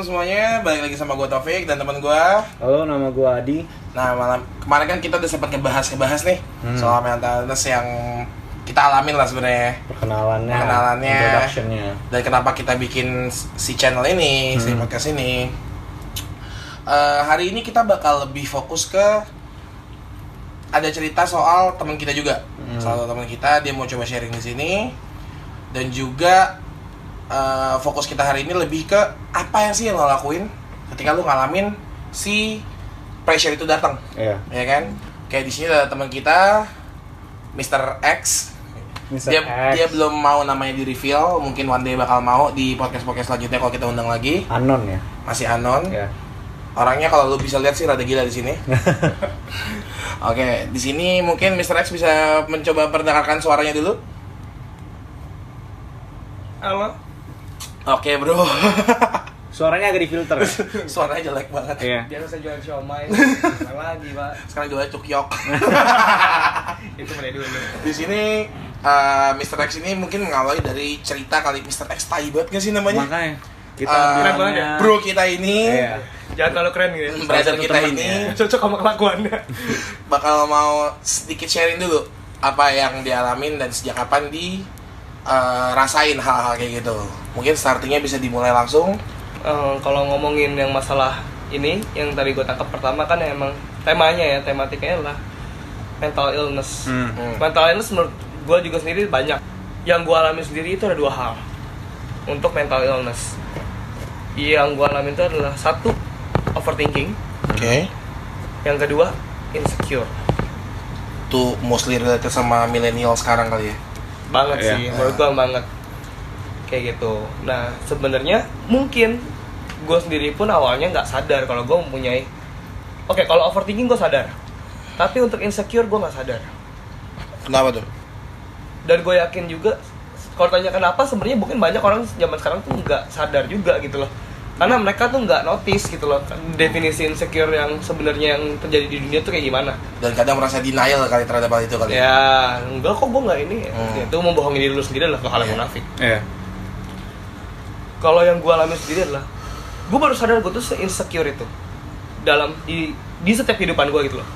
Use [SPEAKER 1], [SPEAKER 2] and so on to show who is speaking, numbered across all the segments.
[SPEAKER 1] teman-teman semuanya, balik lagi sama gue Taufik dan teman gue.
[SPEAKER 2] Halo, nama gue Adi.
[SPEAKER 1] Nah, kemarin kan kita udah sempat ngebahas nih soal mental illness yang kita alamin lah sebenarnya.
[SPEAKER 2] Perkenalannya, introductionnya.
[SPEAKER 1] Dan kenapa kita bikin si channel ini, si podcast ini. Hari ini kita bakal lebih fokus ke ada cerita soal teman kita juga. Salah satu teman kita, dia mau coba sharing di sini. Dan juga fokus kita hari ini lebih ke apa yang sih yang lo lakuin ketika lo ngalamin si pressure itu datang, ya kan? Kayak di sini ada teman kita, Mr. X. Dia belum mau namanya di reveal, mungkin one day bakal mau di podcast selanjutnya kalau kita undang lagi.
[SPEAKER 2] Anon ya?
[SPEAKER 1] Masih anon.
[SPEAKER 2] Yeah.
[SPEAKER 1] Orangnya kalau lo bisa lihat sih rada gila di sini. Oke, di sini mungkin Mr. X bisa mencoba perdengarkan suaranya dulu.
[SPEAKER 3] Halo.
[SPEAKER 1] Oke, bro.
[SPEAKER 2] Suaranya agak difilter.
[SPEAKER 1] Suaranya jelek banget.
[SPEAKER 2] Iya.
[SPEAKER 3] Biasa saya jualan siomay. Sekarang lagi, Pak.
[SPEAKER 1] Sekarang jualnya cukyok.
[SPEAKER 3] Itu mulai dulu.
[SPEAKER 1] Di sini Mr. X ini mungkin mengawali dari cerita kali. Mr. X tai banget gak sih namanya?
[SPEAKER 2] Makanya kita
[SPEAKER 3] keren banget ya.
[SPEAKER 1] Bro kita ini,
[SPEAKER 3] Jangan terlalu keren gitu.
[SPEAKER 1] brother kita ini
[SPEAKER 3] Cocok sama kelakuannya.
[SPEAKER 1] bakal mau sedikit sharing dulu apa yang dialamin dan sejak kapan rasain hal-hal kayak gitu. Mungkin startingnya bisa dimulai langsung.
[SPEAKER 3] Kalau ngomongin yang masalah ini, yang tadi gue tangkap pertama kan emang tematikanya adalah mental illness. Mental illness menurut gue juga sendiri banyak. Yang gue alami sendiri itu ada dua hal untuk mental illness. Yang gue alami itu adalah satu, overthinking.
[SPEAKER 1] Oke.
[SPEAKER 3] Yang kedua, insecure.
[SPEAKER 1] Itu mostly related sama milenial sekarang kali ya.
[SPEAKER 3] Banget
[SPEAKER 2] Iya.
[SPEAKER 3] sih, menurut gue banget kayak gitu. Nah, sebenarnya mungkin gue sendiri pun awalnya nggak sadar kalau gue mempunyai. Oke, kalau overthinking gue sadar, tapi untuk insecure gue nggak sadar.
[SPEAKER 1] Kenapa tuh?
[SPEAKER 3] Dan gue yakin juga, kalau tanya kenapa, sebenarnya mungkin banyak orang zaman sekarang tuh nggak sadar juga gitu loh. Karena mereka tuh nggak notice gitu loh definisi insecure yang sebenarnya yang terjadi di dunia tuh kayak gimana.
[SPEAKER 1] Dan kadang merasa denial kali terhadap hal itu kali.
[SPEAKER 3] Ya, enggak kok, gue nggak ini. Itu membohongi diri lu sendiri adalah hal yang munafik.
[SPEAKER 2] Iya.
[SPEAKER 3] Kalau yang gue alami sendiri adalah gue baru sadar gue tuh se-insecure itu dalam di setiap kehidupan gue gitu loh.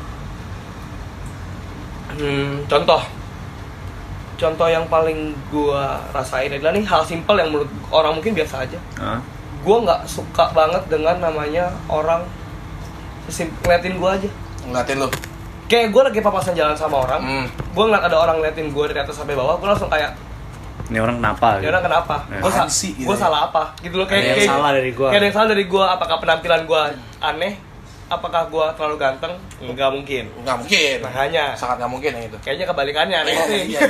[SPEAKER 3] Contoh yang paling gue rasain adalah nih hal simpel yang menurut orang mungkin biasa aja. Gue nggak suka banget dengan namanya orang ngeliatin gue aja.
[SPEAKER 1] Ngeliatin lu.
[SPEAKER 3] Kayak gue lagi papasan jalan sama orang, gue ngeliat ada orang ngeliatin gue dari atas sampai bawah, gue langsung kayak,
[SPEAKER 2] Ini orang kenapa?
[SPEAKER 3] ini orang kenapa?
[SPEAKER 1] Apaan sih, gitu
[SPEAKER 3] Gue
[SPEAKER 1] ya?
[SPEAKER 3] salah apa? Gitu loh,
[SPEAKER 2] Ada yang salah dari gua.
[SPEAKER 3] Kayak ada yang salah dari gue. Apakah penampilan gue aneh? Apakah gue terlalu ganteng? Enggak mungkin.
[SPEAKER 1] Nggak mungkin.
[SPEAKER 3] Makanya.
[SPEAKER 1] Sangat nggak mungkin yang itu.
[SPEAKER 3] Kayaknya kebalikannya aneh sih.
[SPEAKER 1] Iya.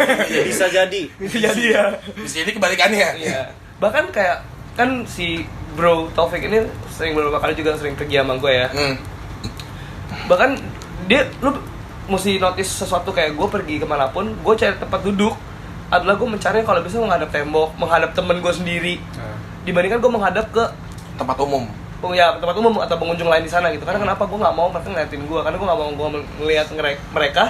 [SPEAKER 2] Bisa jadi.
[SPEAKER 3] Bisa jadi ya.
[SPEAKER 1] Bisa jadi kebalikannya.
[SPEAKER 3] Iya. Bahkan kayak kan si Bro Taufik ini sering beberapa kali juga sering pergi sama gue ya. Bahkan lu mesti notice sesuatu kayak gue pergi kemanapun, gue cari tempat duduk adalah gue mencari kalau bisa menghadap tembok, menghadap temen gue sendiri, dibandingkan gue menghadap ke
[SPEAKER 1] Tempat umum.
[SPEAKER 3] tempat umum atau pengunjung lain di sana gitu. Karena kenapa gue nggak mau mereka ngeliatin gue? Karena gue nggak mau gue ngeliat mereka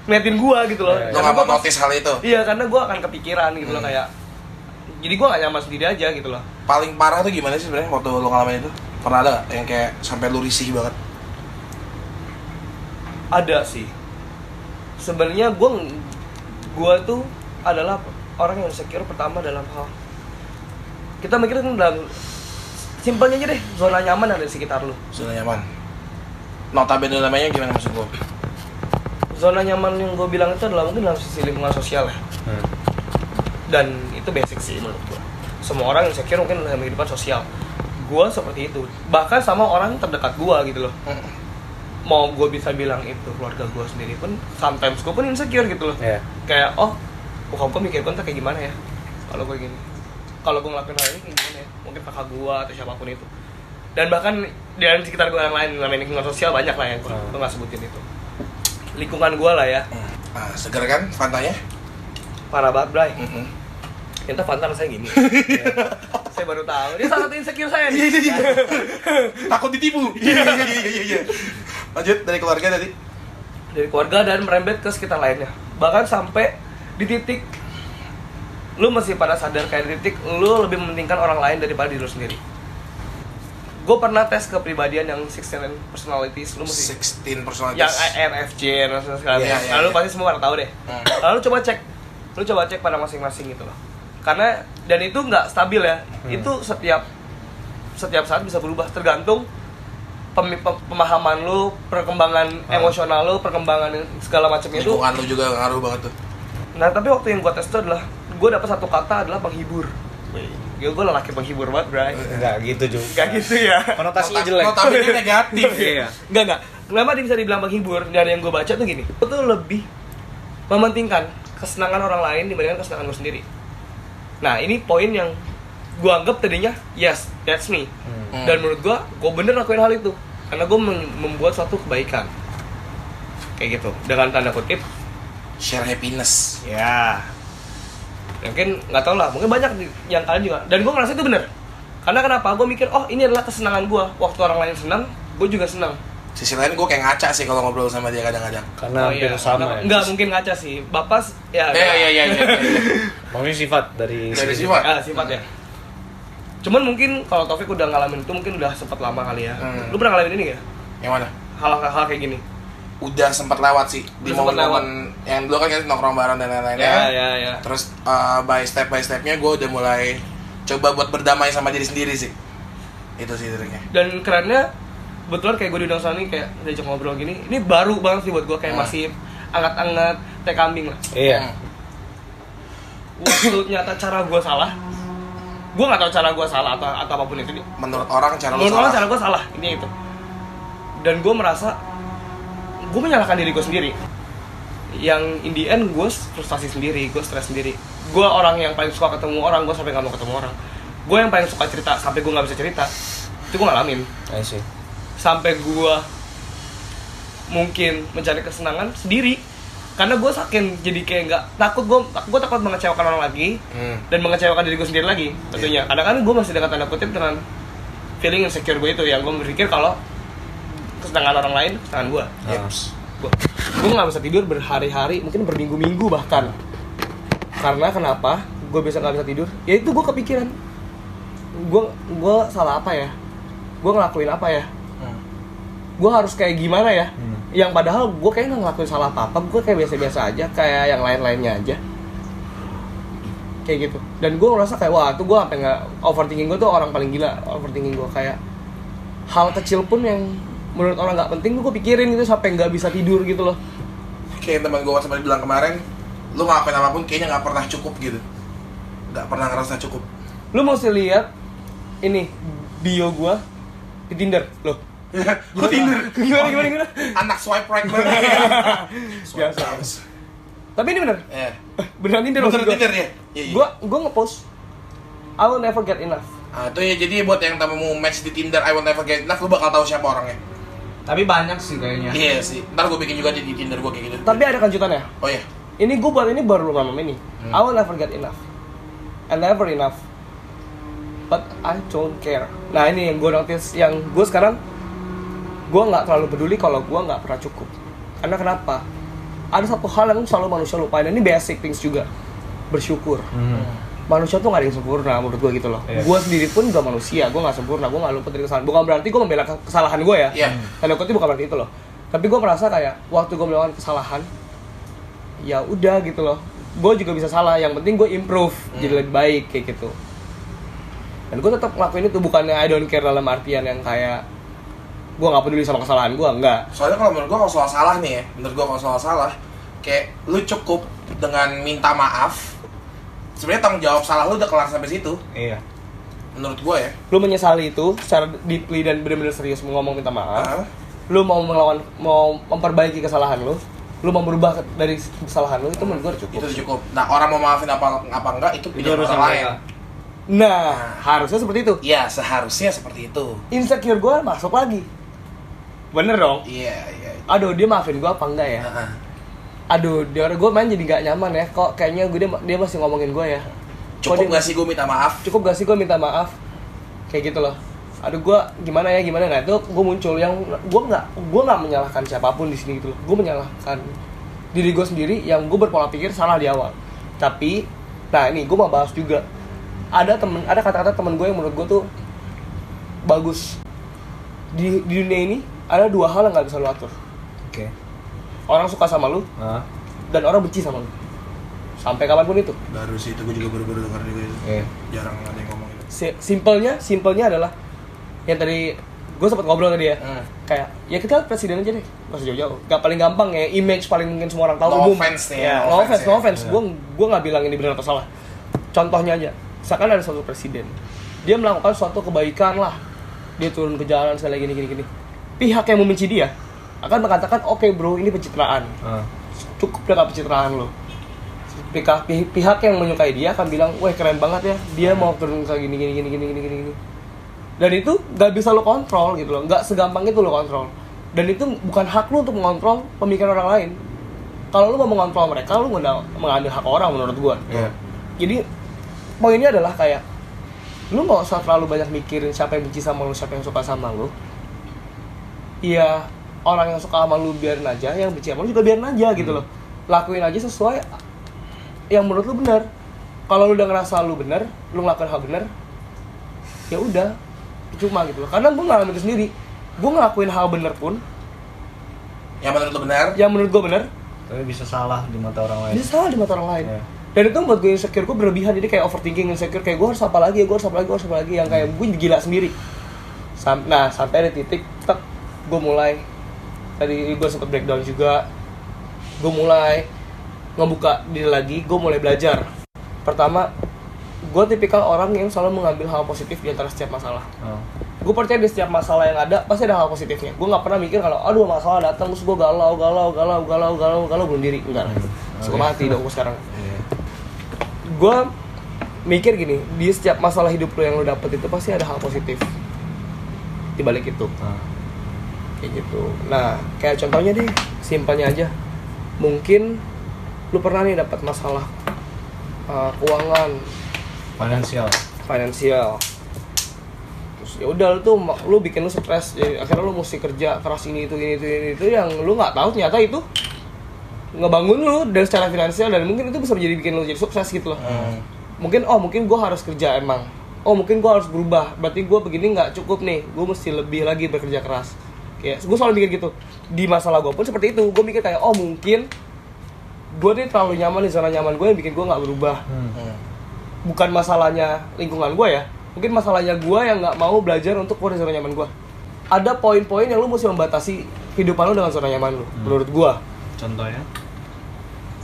[SPEAKER 3] ngeliatin gue gitu loh.
[SPEAKER 1] Lo nggak mau notice hal itu.
[SPEAKER 3] Iya, karena gue akan kepikiran gitu loh kayak. Jadi gue gak nyaman sendiri aja gitu loh.
[SPEAKER 1] Paling parah tuh gimana sih sebenarnya waktu lo ngalamin itu? Pernah ada nggak yang kayak sampai lu risih banget?
[SPEAKER 3] Ada sih. Sebenarnya gue tuh adalah orang yang insecure pertama dalam hal. Kita mikirin dalam simpelnya aja deh, zona nyaman ada di sekitar lu.
[SPEAKER 1] Zona nyaman. Notabene namanya gimana maksud lo?
[SPEAKER 3] Zona nyaman yang gue bilang itu adalah mungkin dalam sisi lingkungan sosial ya. Dan itu basic sih menurut gue. Semua orang insecure mungkin dalam kehidupan sosial. Gue seperti itu. Bahkan sama orang terdekat gue gitu loh. Mau gue bisa bilang itu keluarga gue sendiri pun sometimes gue pun insecure gitu loh. Kayak bokap gue mikir gue kayak gimana ya kalau gue gini, kalau gue ngelakuin hal ini kayak gimana ya, mungkin kakak gue atau siapapun itu. Dan bahkan di sekitar gue yang lain namanya lingkungan sosial banyak lah yang gue nggak sebutin itu. Lingkungan gue lah ya.
[SPEAKER 1] Seger kan Fantanya?
[SPEAKER 3] Parah banget, Bray. Ternyata Fanta rasanya gini. Saya baru tahu. Dia salah satu insecure saya nih.
[SPEAKER 1] Iya. Takut ditipu. Iya. Lanjut dari keluarga tadi.
[SPEAKER 3] Dari keluarga dan merembet ke sekitar lainnya. Bahkan sampai di titik lu masih pada sadar kayak di titik lu lebih mementingkan orang lain daripada diri lu sendiri. gue pernah tes kepribadian yang 16 personalities, lu mesti
[SPEAKER 1] 16 personalities.
[SPEAKER 3] yang INFJ dan segala
[SPEAKER 1] Iya,
[SPEAKER 3] macam.
[SPEAKER 1] iya,
[SPEAKER 3] Lalu
[SPEAKER 1] iya.
[SPEAKER 3] pasti semua pada tahu deh. Lalu lu coba cek pada masing-masing gitu loh. Karena dan itu nggak stabil ya. Itu setiap saat bisa berubah tergantung pemahaman lu, perkembangan emosional lu, perkembangan segala macamnya itu.
[SPEAKER 1] Lingkungan lu juga ngaruh banget tuh.
[SPEAKER 3] Nah, tapi waktu yang gue tes itu adalah gue dapet satu kata adalah penghibur. Ya gue lelaki penghibur banget, bray.
[SPEAKER 2] Enggak gitu juga.
[SPEAKER 3] Gak gitu ya.
[SPEAKER 2] Konotasinya jelek.
[SPEAKER 1] Notabene negatif.
[SPEAKER 2] Iya.
[SPEAKER 3] Enggak. Kenapa dia bisa dibilang penghibur? Dari yang gue baca tuh gini, gue tuh lebih mementingkan kesenangan orang lain dibandingkan kesenangan gue sendiri. Nah, ini poin yang gue anggap tadinya, yes, that's me. Dan menurut gue bener lakuin hal itu. Karena gue membuat suatu kebaikan. Kayak gitu. Dengan tanda kutip,
[SPEAKER 1] Share happiness.
[SPEAKER 3] ya mungkin nggak tau lah, mungkin banyak yang kalian juga. Dan gue ngerasa itu bener. Karena kenapa? Gue mikir, oh ini adalah kesenangan gue. Waktu orang lain senang, gue juga senang.
[SPEAKER 1] Sisi lain gue kayak ngaca sih kalau ngobrol sama dia kadang-kadang.
[SPEAKER 2] Karena hampir sama ya.
[SPEAKER 3] Enggak mungkin ngaca sih. Bapak ya.
[SPEAKER 1] Iya.
[SPEAKER 2] Mungkin sifat dari
[SPEAKER 1] Sifat.
[SPEAKER 3] Sifat ya. Cuman mungkin kalau Taufik udah ngalamin itu mungkin udah sempat lama kali ya. Lu pernah ngalamin ini gak?
[SPEAKER 1] Yang mana?
[SPEAKER 3] Hal-hal kayak gini.
[SPEAKER 1] Udah sempat lewat sih di
[SPEAKER 3] Udah sempet
[SPEAKER 1] momen-momen yang dulu kan kita nongkrong bareng dan lain-lainnya.
[SPEAKER 3] Ya.
[SPEAKER 1] Terus by step-nya gue udah mulai coba buat berdamai sama diri sendiri sih. Itu sih triknya.
[SPEAKER 3] Dan kerennya kebetulan kayak gue diundang sana nih kayak diajak ngobrol gini. Ini baru banget sih buat gue kayak masih anget-anget teh kambing lah.
[SPEAKER 2] Iya.
[SPEAKER 3] Waktu nyata cara gue salah. Gue nggak tahu cara gue salah atau apapun itu.
[SPEAKER 1] Menurut orang cara lu
[SPEAKER 3] Menurut orang
[SPEAKER 1] salah.
[SPEAKER 3] cara gue salah, ini itu. Dan gue merasa gue menyalahkan diri gue sendiri. Yang in the end gue frustasi sendiri, gue stres sendiri. Gue orang yang paling suka ketemu orang, gue sampai nggak mau ketemu orang. Gue yang paling suka cerita sampai gue nggak bisa cerita. Itu gue ngalamin.
[SPEAKER 2] I see.
[SPEAKER 3] Sampai gue mungkin mencari kesenangan sendiri. Karena gue saking jadi kayak nggak takut, gue takut mengecewakan orang lagi dan mengecewakan diri gue sendiri lagi tentunya. Karena kan gue masih dengan tanda kutip dengan feeling insecure gue itu, yang gue berpikir kalau kesenangan orang lain kesenangan gue. Gue nggak bisa tidur berhari-hari, mungkin berminggu-minggu bahkan. Karena kenapa gue nggak bisa tidur? Ya itu gue kepikiran, gue salah apa ya? Gue ngelakuin apa ya? Gue harus kayak gimana ya? Yang padahal gue kayaknya nggak ngelakuin salah apa-apa, gue kayak biasa-biasa aja, kayak yang lain-lainnya aja, kayak gitu. Dan gue ngerasa kayak wah, tuh gue sampai nggak overthinking. Gue tuh orang paling gila overthinking. Gue kayak hal kecil pun yang menurut orang nggak penting gue pikirin gitu sampai nggak bisa tidur gitu loh.
[SPEAKER 1] Kayak teman gue sempat bilang kemarin, lu ngelakuin apapun kayaknya nggak pernah cukup gitu, nggak pernah ngerasa cukup.
[SPEAKER 3] Lu mesti lihat ini bio gue di Tinder loh.
[SPEAKER 1] Gue Tinder.
[SPEAKER 3] Gimana?
[SPEAKER 1] Anak swipe right banget.
[SPEAKER 3] Biasa. Tapi ini bener.
[SPEAKER 1] Iya.
[SPEAKER 3] Beneran Tinder.
[SPEAKER 1] Bener Tinder ya. Iya.
[SPEAKER 3] Gue ngepost I will never get enough.
[SPEAKER 1] Ah, itu ya, jadi buat yang mau match di Tinder I will never get enough, lu bakal tahu siapa orangnya.
[SPEAKER 4] Tapi banyak sih kayaknya.
[SPEAKER 1] Iya sih. Ntar gue bikin juga di Tinder gue kayak gitu.
[SPEAKER 3] Tapi ada kejutannya.
[SPEAKER 1] Oh iya.
[SPEAKER 3] Ini gue baru ngomong ini. I will never get enough. And never enough. But I don't care. Nah ini yang gue notice, yang gue sekarang gue nggak terlalu peduli kalau gue nggak pernah cukup. Karena kenapa? Ada satu hal yang selalu manusia lupain. Dan ini basic things juga. Bersyukur. Manusia tuh nggak ada yang sempurna menurut gue gitu loh.
[SPEAKER 2] Yeah.
[SPEAKER 3] Gue sendiri pun juga manusia. Gue nggak sempurna. Gue nggak luput dari kesalahan. Bukan berarti gue membela kesalahan gue ya.
[SPEAKER 1] Iya.
[SPEAKER 3] Tanda kutip bukan berarti itu loh. Tapi gue merasa kayak waktu gue melakukan kesalahan, ya udah gitu loh. Gue juga bisa salah. Yang penting gue improve jadi lebih baik kayak gitu. Dan gue tetap ngelakuin itu, bukannya I don't care dalam artian yang kayak gue nggak peduli sama kesalahan gue, enggak.
[SPEAKER 1] Soalnya kalau menurut gue kalau soal salah nih ya, menurut gue kalau soal salah, kayak lu cukup dengan minta maaf. Sebenarnya tanggung jawab salah lu udah kelar sampai situ.
[SPEAKER 2] Iya.
[SPEAKER 1] Menurut gue ya.
[SPEAKER 3] Lu menyesali itu secara deeply dan benar-benar serius mau ngomong minta maaf.
[SPEAKER 1] Ah.
[SPEAKER 3] Lu mau memperbaiki kesalahan lu mau berubah dari kesalahan lu, itu menurut gue udah cukup.
[SPEAKER 1] Itu cukup. Nah, orang mau maafin apa enggak itu pilihan
[SPEAKER 4] urusan
[SPEAKER 1] orang lain.
[SPEAKER 4] mereka.
[SPEAKER 3] Nah, harusnya seperti itu.
[SPEAKER 1] Iya, seharusnya seperti itu.
[SPEAKER 3] Insecure gue masuk lagi. Bener dong?
[SPEAKER 1] Iya.
[SPEAKER 3] Aduh, dia maafin gue apa enggak ya?
[SPEAKER 1] Heeh.
[SPEAKER 3] Aduh, gue main jadi gak nyaman ya. Kok kayaknya dia masih ngomongin gue ya?
[SPEAKER 1] Cukup nggak sih gue minta maaf?
[SPEAKER 3] Cukup gak sih gue minta maaf? Kayak gitu loh. Aduh, gue gimana nah itu gue muncul yang gue nggak menyalahkan siapapun di sini gitu loh. Gue menyalahkan diri gue sendiri yang gue berpola pikir salah di awal. Tapi, nah ini gue mau bahas juga. Ada kata-kata temen gue yang menurut gue tuh bagus. di dunia ini ada dua hal yang nggak bisa lu atur.
[SPEAKER 2] Oke.
[SPEAKER 3] Orang suka sama lu dan orang benci sama lu. Sampai kapanpun itu.
[SPEAKER 1] Baru sih itu gue juga baru dengar juga itu. Jarang ada yang ngomong itu.
[SPEAKER 3] Simpelnya adalah yang tadi gue sempat ngobrol tadi ya. Kayak ya kita presiden aja deh. Masih jauh-jauh. Paling gampang ya, image paling mungkin semua orang tahu.
[SPEAKER 1] No offense nih.
[SPEAKER 3] Ya, no offense. Gue nggak bilang ini benar atau salah. Contohnya aja, misalkan ada suatu presiden, dia melakukan suatu kebaikan lah, dia turun ke jalan segala gini. Pihak yang membenci dia akan mengatakan, oke bro, ini pencitraan. Cukup dengan pencitraan lo. Pihak yang menyukai dia akan bilang, wah keren banget ya, dia mau turun ke gini. Dan itu gak bisa lo kontrol gitu loh, gak segampang itu lo kontrol. Dan itu bukan hak lo untuk mengontrol pemikiran orang lain. Kalau lo mau mengontrol mereka, lo mengambil hak orang menurut gue. Jadi poinnya adalah kayak lo gak usah terlalu banyak mikirin siapa yang benci sama lo, siapa yang suka sama lo. Iya, orang yang suka sama lu biarin aja, yang benci sama lu juga biarin aja gitu loh. Lakuin aja sesuai yang menurut lu benar. Kalau lu udah ngerasa lu benar, lu ngelakuin hal benar, ya udah, cuma gitu loh. Karena gue ngalamin itu sendiri, gue ngelakuin hal benar pun
[SPEAKER 1] yang menurut lu benar,
[SPEAKER 3] yang menurut gue benar,
[SPEAKER 2] tapi bisa salah di mata orang lain.
[SPEAKER 3] bisa salah di mata orang lain. Dan itu membuat gue insecure, gue berlebihan, jadi kayak overthinking, insecure, kayak gue harus apa lagi, yang kayak gue gila sendiri. Nah, sampai ada titik, gue mulai, tadi gue sempet breakdown juga, gue mulai ngebuka diri lagi, gue mulai belajar. Pertama, gue tipikal orang yang selalu mengambil hal positif di antara setiap masalah. Gue percaya di setiap masalah yang ada pasti ada hal positifnya. Gue nggak pernah mikir kalau aduh masalah datang terus gue galau bunuh diri, enggak. Suka mati dong gue sekarang. Gue mikir gini, di setiap masalah hidup lo yang lo dapet itu pasti ada hal positif di balik itu. Kayak gitu. Nah, kayak contohnya deh, simpelnya aja. Mungkin lu pernah nih dapat masalah keuangan, finansial. Terus ya udah lu bikin lu stres, jadi akhirnya lu mesti kerja keras ini itu yang lu nggak tahu ternyata itu ngebangun lu dari secara finansial, dan mungkin itu bisa jadi bikin lu jadi sukses gitu loh. Mungkin gue harus kerja emang. Mungkin gue harus berubah. Berarti gue begini nggak cukup nih. Gue mesti lebih lagi bekerja keras. Ya, gue selalu mikir gitu. Di masalah gue pun seperti itu. Gue mikir kayak, mungkin gue nih terlalu nyaman di zona nyaman gue yang bikin gue nggak berubah. Bukan masalahnya lingkungan gue ya. Mungkin masalahnya gue yang nggak mau belajar untuk keluar dari zona nyaman gue. Ada poin-poin yang lu mesti membatasi kehidupan lu dengan zona nyaman lu. Menurut gue.
[SPEAKER 2] Contohnya?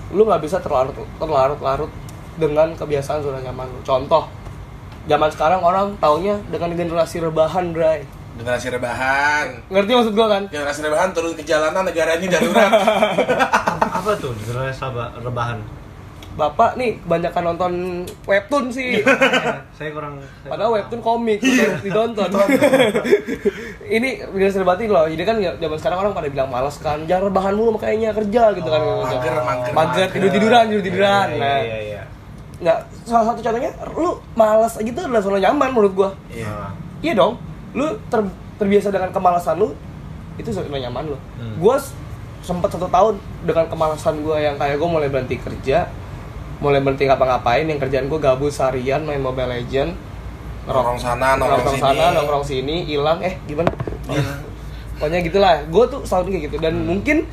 [SPEAKER 3] Lu nggak bisa terlarut-larut dengan kebiasaan zona nyaman lu. Contoh, zaman sekarang orang taunya dengan generasi rebahan, Bray.
[SPEAKER 1] Generasi rebahan.
[SPEAKER 3] Ngerti maksud gua kan?
[SPEAKER 1] Generasi rebahan turun ke jalanan, negara ini darurat.
[SPEAKER 2] Apa tuh generasi rebahan?
[SPEAKER 3] Bapak nih kebanyakan nonton webtoon sih.
[SPEAKER 2] Saya kurang.
[SPEAKER 3] Padahal webtoon komik ditonton. Ini generasi rebahan loh. Jadi kan zaman sekarang orang pada bilang malas kan, jangan rebahan mulu makanya kerja gitu kan. Mager tidur-tiduran. Nah.
[SPEAKER 2] Iya.
[SPEAKER 3] Nggak, salah satu contohnya lu malas gitu adalah zona nyaman menurut gua. Iya dong. Lu terbiasa dengan kemalasan lu, itu zona nyaman lu. Gue sempat 1 tahun dengan kemalasan gue yang kayak gue mulai berhenti kerja, mulai berhenti ngapa-ngapain, yang kerjaan gue gabut seharian main Mobile Legend,
[SPEAKER 1] nongkrong sana,
[SPEAKER 3] nongkrong sini, hilang, gimana? Pokoknya gitulah. Gue tuh selalu kayak gitu, dan mungkin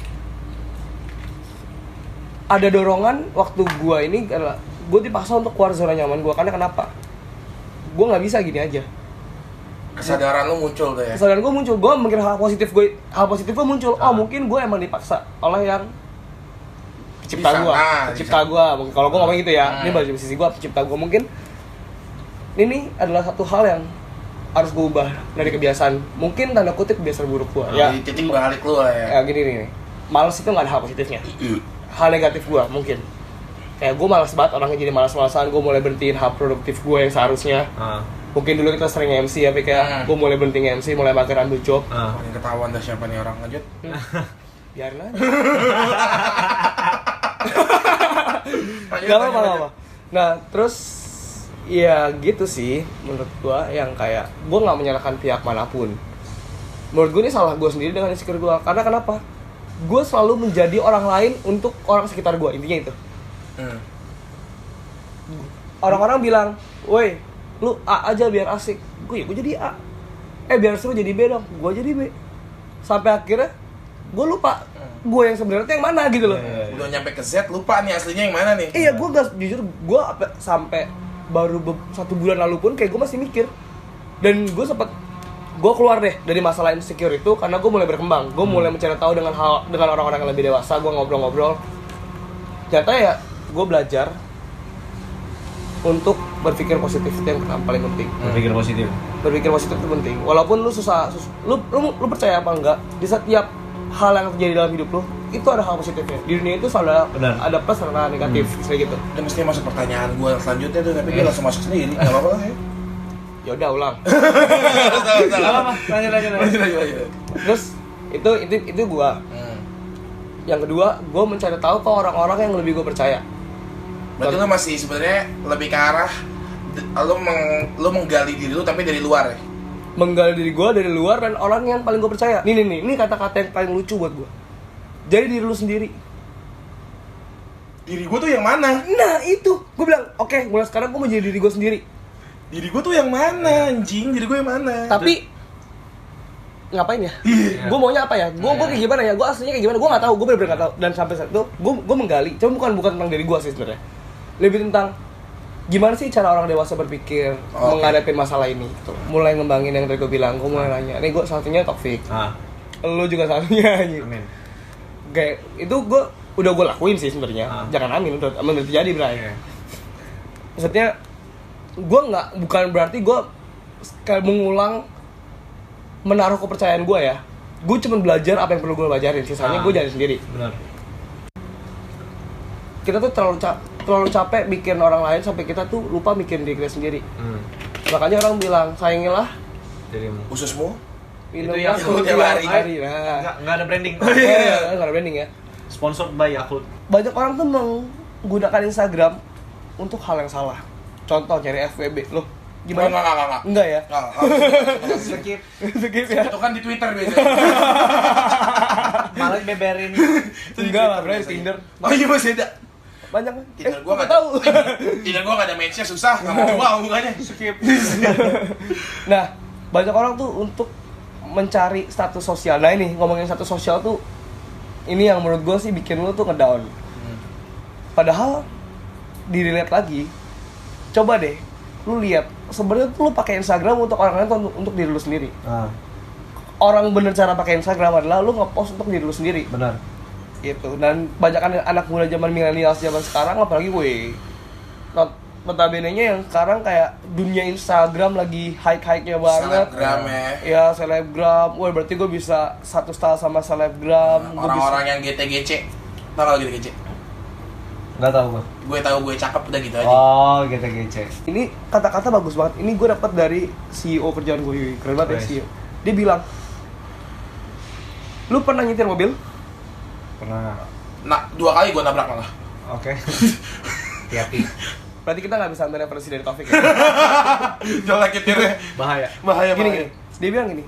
[SPEAKER 3] ada dorongan waktu gue ini adalah gue dipaksa untuk keluar zona nyaman gue. Karena kenapa? Gue nggak bisa gini aja.
[SPEAKER 1] Kesadaran lu muncul tuh ya?
[SPEAKER 3] Kesadaran gue muncul, gue mikir hal positif gue muncul. Mungkin gue emang dipaksa oleh yang pencipta gue. Kalau gue ngomong gitu ya, ini bagi sisi gue, pencipta gue. Mungkin ini adalah satu hal yang harus gue ubah dari kebiasaan. Mungkin tanda kutip kebiasaan buruk gue.
[SPEAKER 1] Ya, titik balik lu lah ya.
[SPEAKER 3] Gini nih, malas itu nggak ada hal positifnya. Hal negatif gue mungkin. Kayak gue malas banget, orangnya jadi malas-malasan. Gue mulai berhentiin hal produktif gue yang seharusnya. Mungkin dulu kita sering MC, tapi kayak gue mulai berhenti MC, mulai mager ambil job.
[SPEAKER 1] Makin ketahuan dah siapa nih orang, lanjut.
[SPEAKER 3] Biarin aja. Gak apa-apa. Nah, terus ya gitu sih menurut gue, yang kayak gue gak menyalahkan pihak manapun. Menurut gue ini salah gue sendiri dengan insecure gue. Karena kenapa? Gue selalu menjadi orang lain untuk orang sekitar gue, intinya itu. Orang-orang bilang, woi, lu A aja biar asik. Gue jadi A. biar seru jadi B dong, gue jadi B. Sampai akhirnya gue lupa gue yang sebenarnya yang mana gitu loh.
[SPEAKER 1] Udah nyampe ke Z, lupa nih aslinya yang mana nih.
[SPEAKER 3] Iya, gue gak, jujur gue sampai baru 1 bulan lalu pun kayak gue masih mikir. Dan gue keluar deh dari masalah insecure itu karena gue mulai berkembang. Gue mulai mencari tahu dengan orang-orang yang lebih dewasa. Gue ngobrol-ngobrol. Ternyata ya gue belajar untuk berpikir positif, itu yang paling penting. Berpikir positif itu penting. Walaupun lu lu percaya apa enggak, di setiap hal yang terjadi dalam hidup lu itu ada hal positifnya. Di dunia itu selalu ada plus dan ada negatif, kayak gitu.
[SPEAKER 1] Dan mesti masuk pertanyaan gue selanjutnya tuh, tapi dia langsung masuk sendiri. Enggak apa-apa lah ya.
[SPEAKER 3] Ya udah ulang.
[SPEAKER 2] Apa? Lanjut.
[SPEAKER 3] Terus itu gua. Yang kedua, gua mencari tahu ke orang-orang yang lebih gua percaya.
[SPEAKER 1] Berarti lu masih sebenarnya lebih ke arah lu menggali diri lu tapi dari luar ya.
[SPEAKER 3] Menggali diri gua dari luar dan orang yang paling gua percaya. Ini kata-kata yang paling lucu buat gua. Jadi diri lu sendiri.
[SPEAKER 1] Diri gue tuh yang mana?
[SPEAKER 3] Nah, itu. Gua bilang, "Oke, mulai sekarang gua mau jadi diri gua sendiri."
[SPEAKER 1] Diri gue tuh yang mana, anjing? Diri gue yang mana?
[SPEAKER 3] Tapi ngapain ya? Gue maunya apa ya? Gue kayak gimana ya? Gue aslinya kayak gimana? Gue nggak tahu. Gue bener-bener nggak tahu. Dan sampai saat itu, gue menggali. Cuma bukan tentang diri gue sih sebenarnya. Lebih tentang gimana sih cara orang dewasa berpikir menghadapi masalah ini. Gitu. Mulai ngembangin yang tadi gue bilang. Gue mulai nanya. Nih gue satunya Taufik. Lo juga satunya.
[SPEAKER 2] Amin.
[SPEAKER 3] Kayak itu gue udah gue lakuin sih sebenarnya. Jangan amin. Udah terjadi berarti. Maksudnya bukan berarti gue kayak mengulang menaruh kepercayaan gue ya. Gue cuma belajar apa yang perlu gue pelajarin, sisanya gue jalan sendiri.
[SPEAKER 2] Benar.
[SPEAKER 3] Kita tuh terlalu capek bikin orang lain sampai kita tuh lupa bikin diri kita sendiri. Makanya orang bilang sayangilah
[SPEAKER 2] Dirimu.
[SPEAKER 1] Ususmu.
[SPEAKER 3] Itu
[SPEAKER 2] yang
[SPEAKER 1] tiap hari.
[SPEAKER 3] Nah.
[SPEAKER 2] Nggak ada branding.
[SPEAKER 3] Nggak ada branding ya.
[SPEAKER 2] Sponsored by Yakult.
[SPEAKER 3] Banyak orang tuh menggunakan Instagram untuk hal yang salah. Contoh nyari FWB, loh gimana?
[SPEAKER 1] Enggak.
[SPEAKER 3] Enggak ya?
[SPEAKER 2] Skip.
[SPEAKER 3] Skip ya?
[SPEAKER 1] Itu kan di Twitter biasanya.
[SPEAKER 2] Malah beberin.
[SPEAKER 3] Enggak lah, bro, Tinder.
[SPEAKER 1] Oh iya masih ada.
[SPEAKER 3] Banyak kan?
[SPEAKER 1] Tinder gua
[SPEAKER 3] nggak
[SPEAKER 1] nggak
[SPEAKER 3] tahu.
[SPEAKER 1] Tinder gua nggak ada matchnya, susah. Nggak mau bukanya.
[SPEAKER 2] Skip.
[SPEAKER 3] Nah, banyak orang tuh untuk mencari status sosial. Nah ini, ngomongin status sosial tuh, ini yang menurut gue sih bikin lu tuh ngedown. Padahal, dilihat lagi, coba deh, lu lihat sebenarnya tuh lu pakai Instagram untuk orang lain atau untuk diri lu sendiri. Orang bener cara pakai Instagram adalah lu nge-post untuk diri lu sendiri.
[SPEAKER 2] Benar.
[SPEAKER 3] Gitu. Dan banyak anak muda zaman milenial zaman sekarang, apalagi gue notabene-nya yang sekarang kayak dunia Instagram lagi high-nya banget.
[SPEAKER 1] Selebgram ya.
[SPEAKER 3] Ya, selebgram. Wah, berarti gue bisa satu style sama selebgram.
[SPEAKER 1] Orang-orang yang GTGC. Tahu kalau GTGC?
[SPEAKER 2] Nggak tahu gua.
[SPEAKER 1] Gue tahu gue cakep udah gitu aja.
[SPEAKER 2] Oh, GTGC.
[SPEAKER 3] Ini kata-kata bagus banget. Ini gue dapat dari CEO kerjaan gue. Keren banget ya CEO. Dia bilang, "Lu pernah nyetir mobil?"
[SPEAKER 2] Pernah.
[SPEAKER 1] Nah, 2 kali gue nabrak malah.
[SPEAKER 2] Oke. Hati-hati.
[SPEAKER 3] Berarti kita nggak bisa ambil referensi dari Taufik ya?
[SPEAKER 1] Jelek nyetirnya.
[SPEAKER 2] Bahaya.
[SPEAKER 1] Bahaya.
[SPEAKER 3] Gini. Dia bilang gini,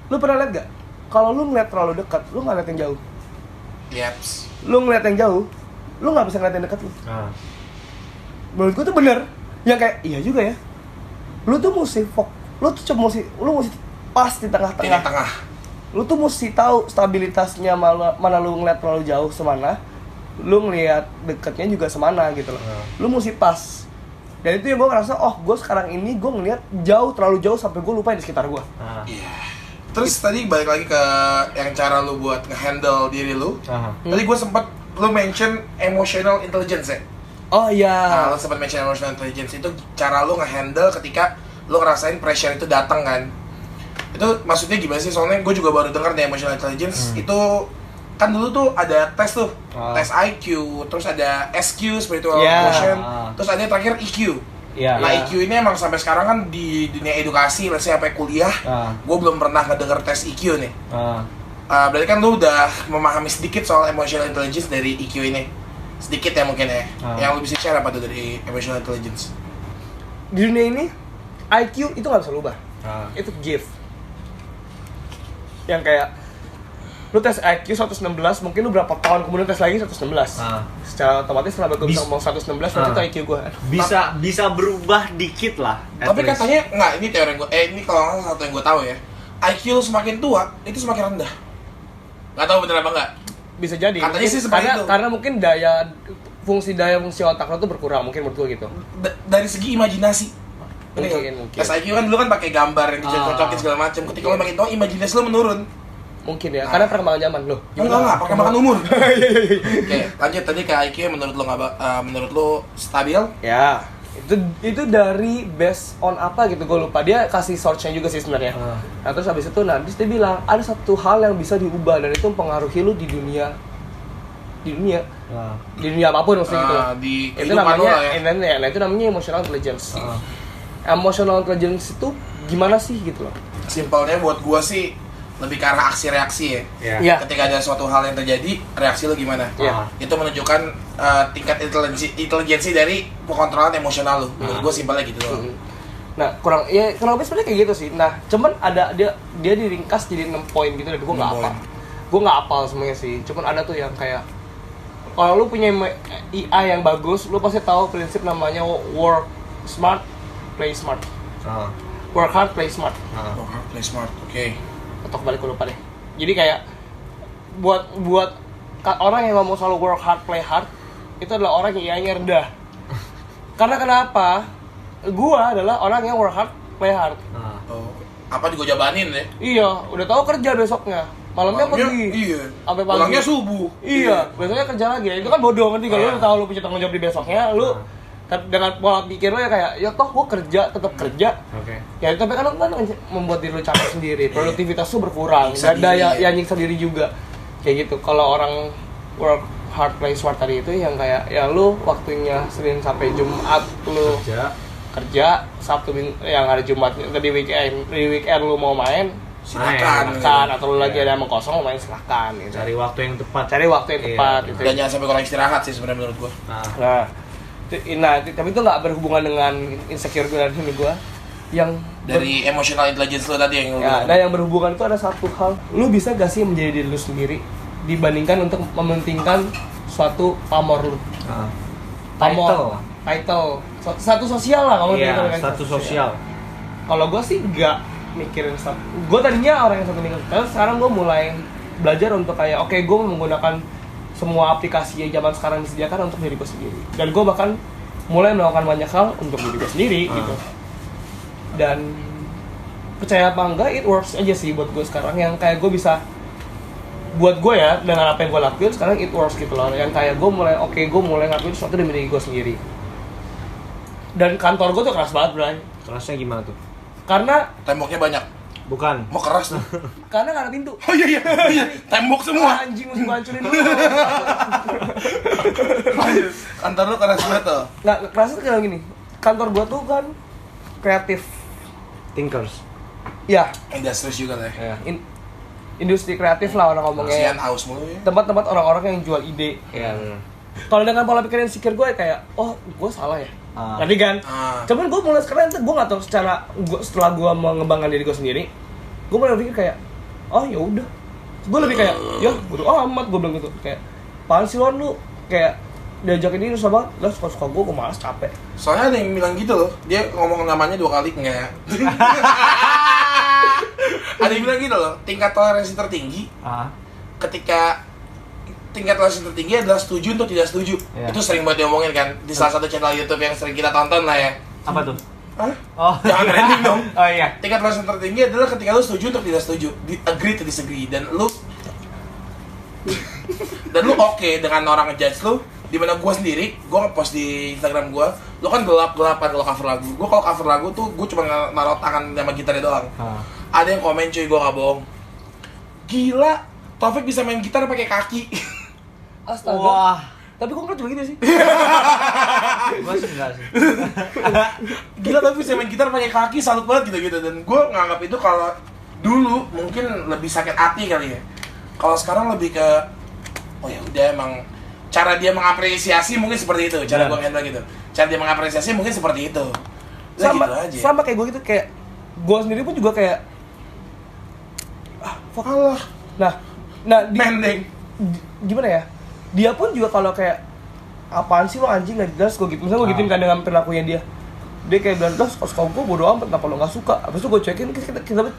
[SPEAKER 3] "Lu pernah lihat gak? Kalau lu ngeliat terlalu dekat, lu nggak lihat yang jauh.
[SPEAKER 1] Yaps.
[SPEAKER 3] Lu ngeliat yang jauh, lu nggak bisa ngeliat yang dekat lu." Menurut gue tuh bener. Yang kayak, iya juga ya. Lu tuh mesti lu mesti pas di
[SPEAKER 1] Di
[SPEAKER 3] tengah-tengah.
[SPEAKER 1] tengah.
[SPEAKER 3] Lu tuh mesti tahu stabilitasnya mana lu ngeliat terlalu jauh semana, lu ngeliat dekatnya juga semana gitu loh. Lu mesti pas. Dan itu yang gue ngerasa, gue sekarang ini gue ngeliat terlalu jauh sampai gue lupa di sekitar gue.
[SPEAKER 1] Iya. Terus tadi balik lagi ke yang cara lu buat nge-handle diri lu. Tadi gue sempet lu mention emotional intelligence ya.
[SPEAKER 3] Oh iya.
[SPEAKER 1] Lu sempet mention emotional intelligence itu cara lu nge-handle ketika lu ngerasain pressure itu datang kan. Itu maksudnya gimana sih? Soalnya gue juga baru dengar nih emotional intelligence itu kan dulu tuh ada tes tuh, tes IQ, terus ada SQ spiritual quotient, terus ada yang terakhir EQ. Nah EQ ini emang sampai sekarang kan di dunia edukasi, let's say sampai kuliah, gue belum pernah ngedenger tes EQ nih. Berarti kan lu udah memahami sedikit soal emotional intelligence dari EQ ini, sedikit ya mungkin ya. Yang lu bisa share apa tuh dari emotional intelligence?
[SPEAKER 3] Di dunia ini IQ itu nggak bisa lu ubah, itu gift. Yang kayak Lu tes IQ 116, mungkin lu berapa tahun kemudian tes lagi 116. Secara otomatis kenapa gue bisa ngomong 116 berarti itu IQ gue.
[SPEAKER 4] Bisa berubah dikit lah.
[SPEAKER 1] Tapi katanya enggak, ini teori gue. Ini kalau nggak salah satu yang gue tahu ya. IQ lu semakin tua itu semakin rendah. Nggak tahu bener apa enggak.
[SPEAKER 3] Bisa jadi.
[SPEAKER 1] Katanya
[SPEAKER 3] mungkin,
[SPEAKER 1] sih seperti itu.
[SPEAKER 3] Karena mungkin fungsi otak lo tuh berkurang mungkin menurut gue gitu.
[SPEAKER 1] Dari segi imajinasi.
[SPEAKER 3] Mungkin.
[SPEAKER 1] Tes IQ kan dulu kan pakai gambar yang dicocok-cocokin segala macam. Ketika lo makin tua, imajinasi lo menurun.
[SPEAKER 3] Mungkin ya, karena perkembangan zaman lo.
[SPEAKER 1] Enggak, perkembangan umur. Oke, lanjut tadi ke IQ menurut lo menurut lo stabil?
[SPEAKER 3] Ya, itu dari based on apa gitu, gue lupa. Dia kasih source-nya juga sih sebenarnya. Nah, terus habis itu dia bilang ada satu hal yang bisa diubah dan itu mempengaruhi lo di dunia apapun maksudnya gitu.
[SPEAKER 1] Di
[SPEAKER 3] Itu namanya itu namanya emotional intelligence. Emotional intelligence itu gimana sih gitu loh.
[SPEAKER 1] Simpelnya buat gua sih lebih ke arah aksi-reaksi ya.
[SPEAKER 3] Iya.
[SPEAKER 1] Ketika ada suatu hal yang terjadi, reaksi lo gimana? Itu menunjukkan tingkat intelijensi dari pengontrolan emosional lo. Menurut gua simpelnya gitu loh.
[SPEAKER 3] Nah, kurang lebih sebenarnya kayak gitu sih. Nah, cuman ada dia diringkas jadi 6 poin gitu dan gua enggak hafal. Gua enggak hafal semuanya sih. Cuman ada tuh yang kayak kalau lu punya IA yang bagus, lu pasti tahu prinsip namanya work smart, play smart. Work hard, play smart.
[SPEAKER 1] Work hard, play smart. Oke.
[SPEAKER 3] Atau kebalik, gue lupa deh. Jadi kayak buat orang yang ngomong selalu work hard, play hard, itu adalah orang yang IA-nya rendah. Karena kenapa? Gua adalah orang yang work hard, play hard.
[SPEAKER 1] Apa juga jabanin deh?
[SPEAKER 3] Iya, udah tahu kerja besoknya. Malamnya pergi.
[SPEAKER 1] Iya.
[SPEAKER 3] Sampai pagi.
[SPEAKER 1] Pulangnya subuh.
[SPEAKER 3] Iya, besoknya kerja lagi. Itu kan bodoh kan, kalau lu tahu lu punya tanggung jawab di besoknya, lu dengan pola pikir lo ya kayak ya toh gua kerja tetap kerja. Ya tapi kan membuat diri lo capek sendiri, produktivitas lo berkurang dan daya nyiksa diri juga kayak gitu. Kalau orang work hard play smart tadi itu yang kayak ya lu waktunya Senin sampai Jumat lu kerja, Sabtu yang hari Jumat di weekend lu mau main silakan atau lu lagi ada emang kosong lu main silakan gitu.
[SPEAKER 4] Cari waktu yang tepat
[SPEAKER 3] gitu.
[SPEAKER 1] Dan jangan sampai kurang istirahat sih sebenarnya menurut gua.
[SPEAKER 3] Nah, tapi itu nggak berhubungan dengan insecure gue dan ini gue yang
[SPEAKER 1] dari emotional intelligence lo tadi yang
[SPEAKER 3] nah yang berhubungan itu ada satu hal, lu bisa gak sih menjadi diri lu sendiri dibandingkan untuk mementingkan suatu pamor lu. Title satu sosial lah kalau
[SPEAKER 4] satu sosial.
[SPEAKER 3] Kalau gue sih nggak mikirin satu. Gue tadinya orang yang satu tingkat, tapi sekarang gue mulai belajar untuk kayak oke, gue menggunakan semua aplikasi yang zaman sekarang disediakan untuk diri gue sendiri. Dan gue bahkan mulai melakukan banyak hal untuk diri gue sendiri gitu. Dan percaya apa enggak, it works aja sih buat gue sekarang. Yang kayak gue bisa, buat gue ya, dengan apa yang gue lakuin sekarang it works gitu loh. Yang kayak gue mulai, gue mulai ngakuin sesuatu demi diri gue sendiri. Dan kantor gue tuh keras banget, Bray.
[SPEAKER 4] Kerasnya gimana tuh?
[SPEAKER 3] Karena
[SPEAKER 1] temboknya banyak.
[SPEAKER 4] Bukan.
[SPEAKER 1] Mau keras tuh.
[SPEAKER 3] Karena nggak ada pintu.
[SPEAKER 1] Oh iya. Tembok semua.
[SPEAKER 3] Anjing mesti gue hancurin dulu.
[SPEAKER 1] Kantor lu keras banget tuh.
[SPEAKER 3] Nggak, kerasnya kayak gini. Kantor gua tuh kan kreatif.
[SPEAKER 4] Thinkers.
[SPEAKER 3] Ya.
[SPEAKER 1] Industri juga lah.
[SPEAKER 3] Industri kreatif lah orang ngomongnya.
[SPEAKER 1] Sian house mulu ya.
[SPEAKER 3] Tempat-tempat orang-orang yang jual ide.
[SPEAKER 4] Iya.
[SPEAKER 3] Kalau dengan pola pikir insecure gue kayak, oh gue salah ya. Ngerti kan? Cuman gue mulai sekarang gue nggak tahu setelah gue mengembangkan diri gue sendiri, gue mulai pikir kayak, oh ya udah. Gue lebih kayak, ya bodo amat gue bilang gitu. Kayak, apaan sih lu kayak diajakin ini susah banget. Lah suka gue malas capek.
[SPEAKER 1] Soalnya ada yang bilang gitu loh, dia ngomong namanya 2 kali enggak. Ada yang bilang gitu loh, tingkat toleransi tertinggi. Ketika tingkat toleransi tertinggi adalah setuju untuk tidak setuju. Itu sering banget diomongin kan di salah satu channel YouTube yang sering kita tonton lah ya.
[SPEAKER 4] Apa tuh?
[SPEAKER 1] Hah? Jangan trending dong.
[SPEAKER 4] Oh iya.
[SPEAKER 1] Tingkat toleransi tertinggi adalah ketika lu setuju untuk tidak setuju, agree to disagree, dan lu oke dengan orang ngejudge lu. Dimana gue sendiri, gue ngepost di Instagram gue, lu kan gelap-gelapan kalau cover lagu. Gue kalau cover lagu tuh gue cuma naruh tangan sama gitarnya doang. Ada yang komen cuy, gue gak bohong, gila, Taufik bisa main gitar pakai kaki.
[SPEAKER 3] Astaga.
[SPEAKER 4] Wah.
[SPEAKER 3] Tapi gue juga gitu sih.
[SPEAKER 4] Gue sih enggak sih.
[SPEAKER 1] Gila, tapi bisa main gitar pakai kaki, salut banget gitu. Dan gue nganggap itu kalau dulu mungkin lebih sakit hati kali ya. Kalau sekarang lebih ke, oh ya udah, emang cara dia mengapresiasi mungkin seperti itu. Cara gue handle gitu. Cara dia mengapresiasi mungkin seperti itu.
[SPEAKER 3] Sama,
[SPEAKER 1] gitu aja.
[SPEAKER 3] sama kayak gue gitu, kayak gue sendiri pun juga kayak fuck Allah. Nah, Nah,
[SPEAKER 1] Mending.
[SPEAKER 3] gimana ya? Dia pun juga kalau kayak apaan sih lo anjing nggak jelas, gue gitu. Misalnya gue gituin kan dengan perilakunya dia. Dia kayak bilang, "Dos, suka gue bodo amat, kenapa lo nggak suka?" Habis itu gue cekin,